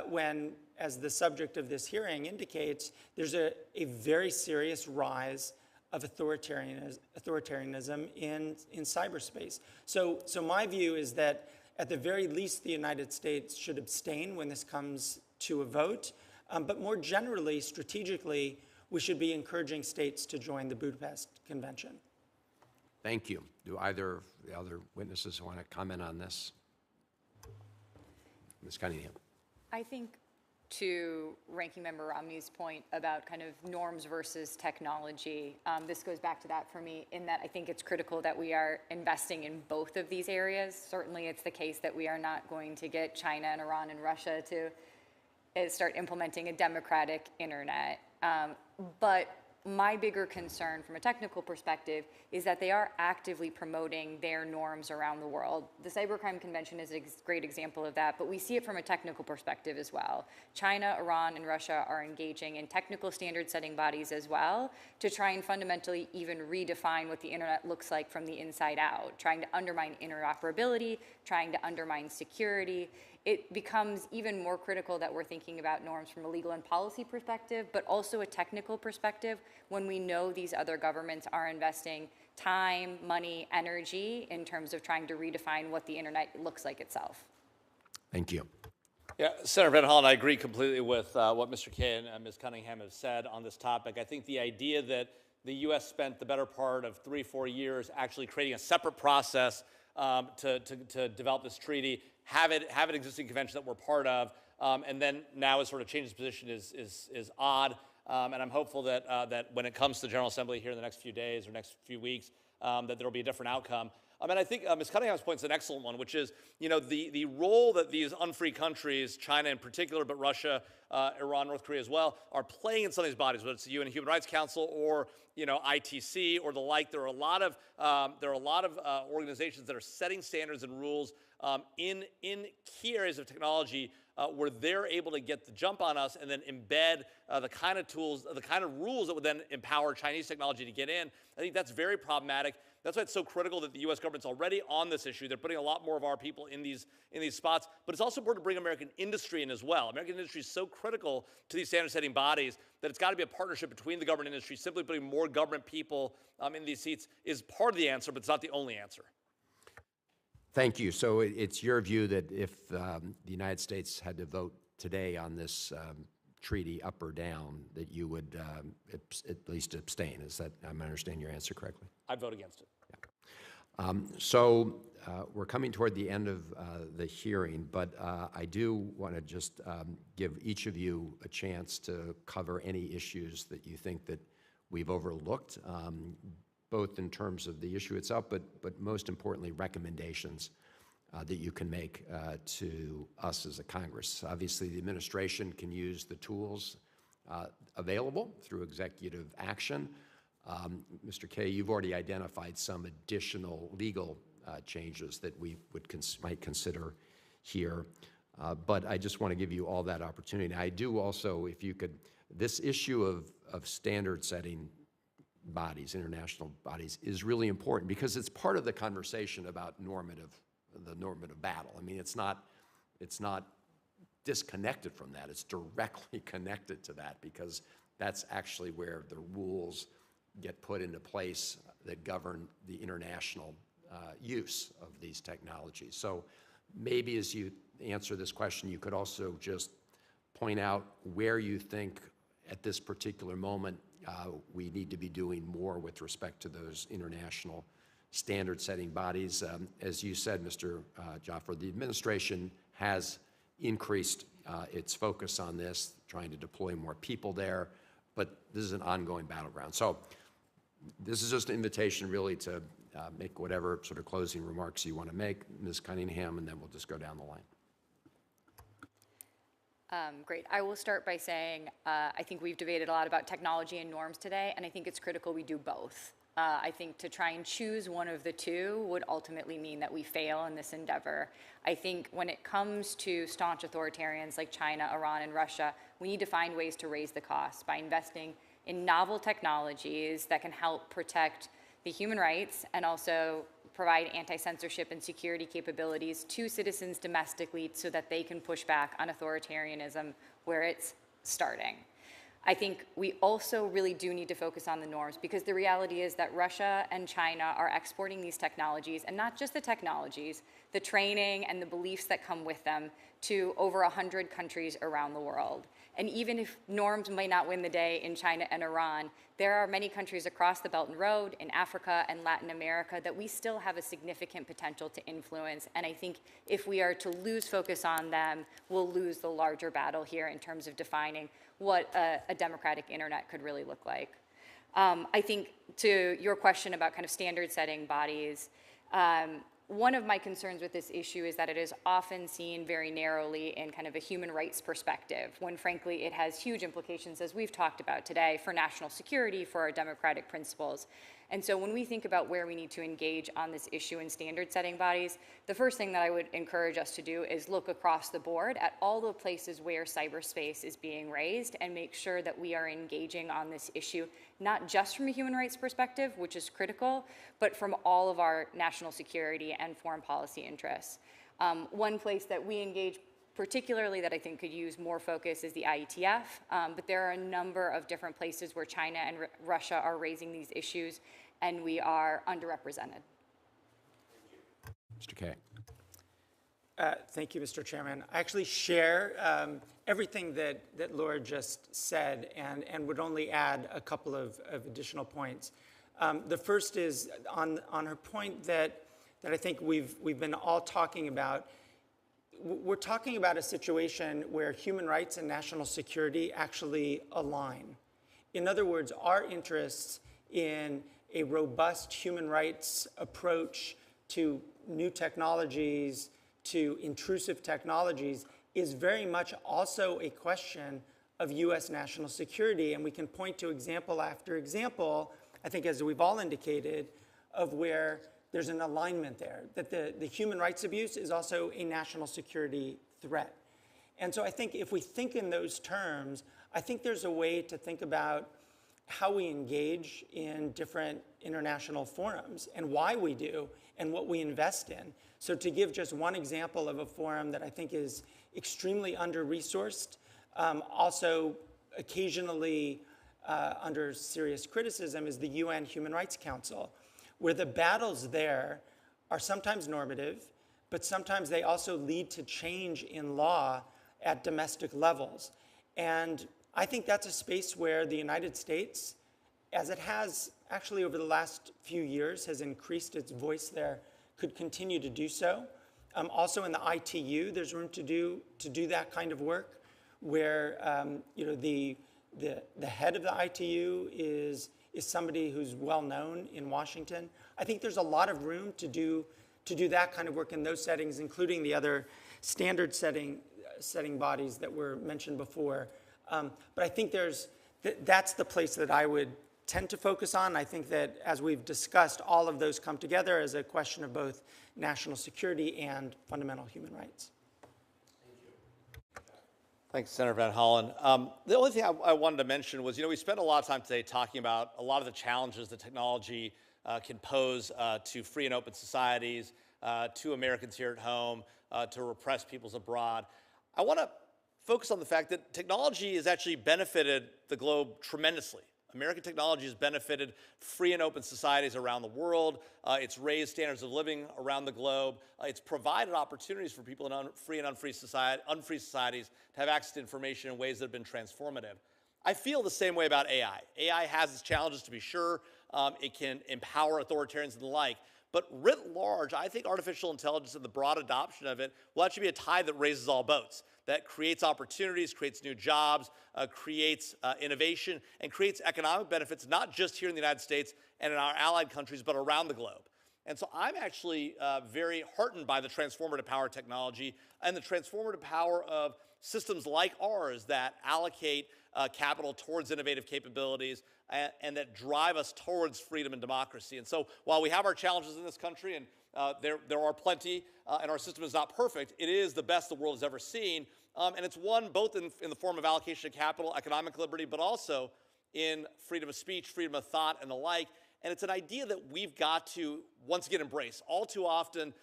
when, as the subject of this hearing indicates, there's a very serious rise of authoritarianism in cyberspace. So my view is that at the very least, the United States should abstain when this comes to a vote. But more generally, strategically, we should be encouraging states to join the Budapest Convention. Thank you. Do either of the other witnesses want to comment on this? Ms. Cunningham. I think to Ranking Member Romney's point about kind of norms versus technology, this goes back to that for me in that I think it's critical that we are investing in both of these areas. Certainly it's the case that we are not going to get China and Iran and Russia to start implementing a democratic internet. But my bigger concern from a technical perspective is that they are actively promoting their norms around the world. The Cybercrime Convention is a great example of that, but we see it from a technical perspective as well. China, Iran, and Russia are engaging in technical standard setting bodies as well to try and fundamentally even redefine what the internet looks like from the inside out, trying to undermine interoperability, trying to undermine security. It becomes even more critical that we're thinking about norms from a legal and policy perspective, but also a technical perspective when we know these other governments are investing time, money, energy in terms of trying to redefine what the internet looks like itself. Thank you. Yeah, Senator Van Hollen, I agree completely with what Mr. Kaye and Ms. Cunningham have said on this topic. I think the idea that the U.S. spent the better part of 3-4 years actually creating a separate process to develop this treaty, have an existing convention that we're part of, and then now has sort of changed its position is odd. And I'm hopeful that that when it comes to the General Assembly here in the next few days or next few weeks, that there will be a different outcome. And I think Ms. Cunningham's point is an excellent one, which is, the role that these unfree countries, China in particular, but Russia, Iran, North Korea as well, are playing in some of these bodies, whether it's the UN Human Rights Council or ITC or the like. There are a lot of organizations that are setting standards and rules in key areas of technology where they're able to get the jump on us and then embed the kind of tools, the kind of rules that would then empower Chinese technology to get in. I think that's very problematic. That's why it's so critical that the U.S. government's already on this issue. They're putting a lot more of our people in these spots. But it's also important to bring American industry in as well. American industry is so critical to these standard-setting bodies that it's got to be a partnership between the government and industry. Simply putting more government people in these seats is part of the answer, but it's not the only answer. Thank you. So it's your view that if the United States had to vote today on this treaty up or down, that you would at least abstain. Is that, I'm understanding your answer correctly? I'd vote against it. Yeah. So we're coming toward the end of the hearing, but I do want to just give each of you a chance to cover any issues that you think that we've overlooked, both in terms of the issue itself, but most importantly, recommendations that you can make to us as a Congress. Obviously, the administration can use the tools available through executive action. Mr. Kaye, you've already identified some additional legal changes that we might consider here, but I just want to give you all that opportunity. I do also, if you could, this issue of standard-setting bodies, international bodies, is really important because it's part of the conversation about the normative battle. I mean, it's not disconnected from that. It's directly connected to that because that's actually where the rules get put into place that govern the international use of these technologies. So maybe as you answer this question, you could also just point out where you think at this particular moment we need to be doing more with respect to those international standard-setting bodies. As you said, Mr. Jaffer, the administration has increased its focus on this, trying to deploy more people there, but this is an ongoing battleground. So this is just an invitation really to make whatever sort of closing remarks you want to make, Ms. Cunningham, and then we'll just go down the line. Great. I will start by saying I think we've debated a lot about technology and norms today, and I think it's critical we do both. I think to try and choose one of the two would ultimately mean that we fail in this endeavor. I think when it comes to staunch authoritarians like China, Iran, and Russia, we need to find ways to raise the cost by investing in novel technologies that can help protect the human rights and also provide anti-censorship and security capabilities to citizens domestically so that they can push back on authoritarianism where it's starting. I think we also really do need to focus on the norms because the reality is that Russia and China are exporting these technologies, and not just the technologies, the training and the beliefs that come with them to over 100 countries around the world. And even if norms might not win the day in China and Iran, there are many countries across the Belt and Road, in Africa and Latin America, that we still have a significant potential to influence. And I think if we are to lose focus on them, we'll lose the larger battle here in terms of defining what a democratic internet could really look like. I think to your question about kind of standard-setting bodies, one of my concerns with this issue is that it is often seen very narrowly in kind of a human rights perspective, when frankly it has huge implications, as we've talked about today, for national security, for our democratic principles. And so when we think about where we need to engage on this issue in standard-setting bodies, the first thing that I would encourage us to do is look across the board at all the places where cyberspace is being raised and make sure that we are engaging on this issue, not just from a human rights perspective, which is critical, but from all of our national security and foreign policy interests. One place that we engage particularly that I think could use more focus is the IETF, but there are a number of different places where China and Russia are raising these issues, and we are underrepresented. Mr. Kaye. Thank you, Mr. Chairman. I actually share everything that Laura just said and would only add a couple of additional points. The first is on her point that I think we've been all talking about. We're talking about a situation where human rights and national security actually align. In other words, our interests in a robust human rights approach to new technologies, to intrusive technologies, is very much also a question of US national security. And we can point to example after example, I think as we've all indicated, of where there's an alignment there, that the human rights abuse is also a national security threat. And so I think if we think in those terms, I think there's a way to think about how we engage in different international forums and why we do and what we invest in. So to give just one example of a forum that I think is extremely under-resourced, also occasionally under serious criticism, is the UN Human Rights Council, where the battles there are sometimes normative, but sometimes they also lead to change in law at domestic levels. And I think that's a space where the United States, as it has actually over the last few years, has increased its voice there, could continue to do so. Also in the ITU, there's room to do that kind of work, where you know, the head of the ITU is somebody who's well known in Washington. I think there's a lot of room to do that kind of work in those settings, including the other standard setting bodies that were mentioned before. But I think that's the place that I would tend to focus on. I think that, as we've discussed, all of those come together as a question of both national security and fundamental human rights. Thanks, Senator Van Hollen. The only thing I wanted to mention was, we spent a lot of time today talking about a lot of the challenges that technology can pose to free and open societies, to Americans here at home, to repressed peoples abroad. I want to focus on the fact that technology has actually benefited the globe tremendously. American technology has benefited free and open societies around the world. It's raised standards of living around the globe. It's provided opportunities for people in free and unfree societies to have access to information in ways that have been transformative. I feel the same way about AI. AI has its challenges, to be sure. It can empower authoritarians and the like. But writ large, I think artificial intelligence and the broad adoption of it will actually be a tide that raises all boats, that creates opportunities, creates new jobs, creates innovation, and creates economic benefits, not just here in the United States and in our allied countries, but around the globe. And so I'm actually very heartened by the transformative power of technology and the transformative power of systems like ours that allocate capital towards innovative capabilities and that drive us towards freedom and democracy. And so while we have our challenges in this country, and there are plenty, and our system is not perfect, it is the best the world has ever seen. And it's one both in the form of allocation of capital, economic liberty, but also in freedom of speech, freedom of thought, and the like. And it's an idea that we've got to, once again, embrace. All too often,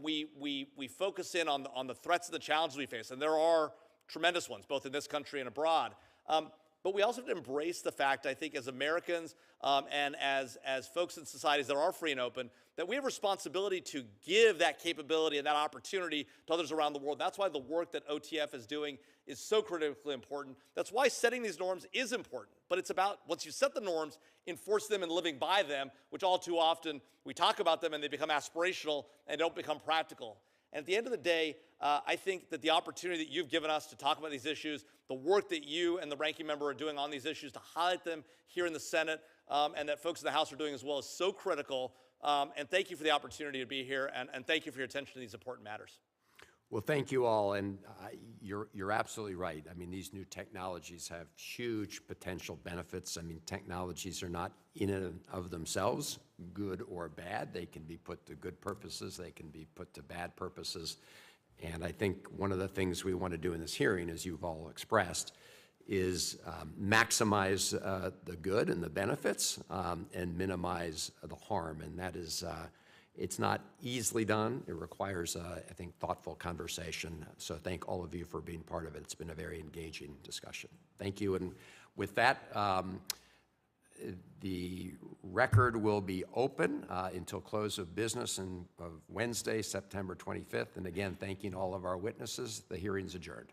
we focus in on the threats and the challenges we face, and there are tremendous ones, both in this country and abroad. But we also have to embrace the fact, I think, as Americans and as folks in societies that are free and open, that we have a responsibility to give that capability and that opportunity to others around the world. That's why the work that OTF is doing is so critically important. That's why setting these norms is important. But it's about, once you set the norms, enforce them and living by them, which all too often we talk about them and they become aspirational and don't become practical. And at the end of the day, I think that the opportunity that you've given us to talk about these issues, the work that you and the ranking member are doing on these issues, to highlight them here in the Senate, and that folks in the House are doing as well, is so critical. And thank you for the opportunity to be here, and thank you for your attention to these important matters. Well, thank you all, and you're absolutely right. I mean, these new technologies have huge potential benefits. I mean, technologies are not in and of themselves good or bad. They can be put to good purposes. They can be put to bad purposes. And I think one of the things we want to do in this hearing, as you've all expressed, is maximize the good and the benefits and minimize the harm. And that is, it's not easily done. It requires, I think, thoughtful conversation. So thank all of you for being part of it. It's been a very engaging discussion. Thank you. And with that, The record will be open until close of business of Wednesday, September 25th. And again, thanking all of our witnesses. The hearing's adjourned.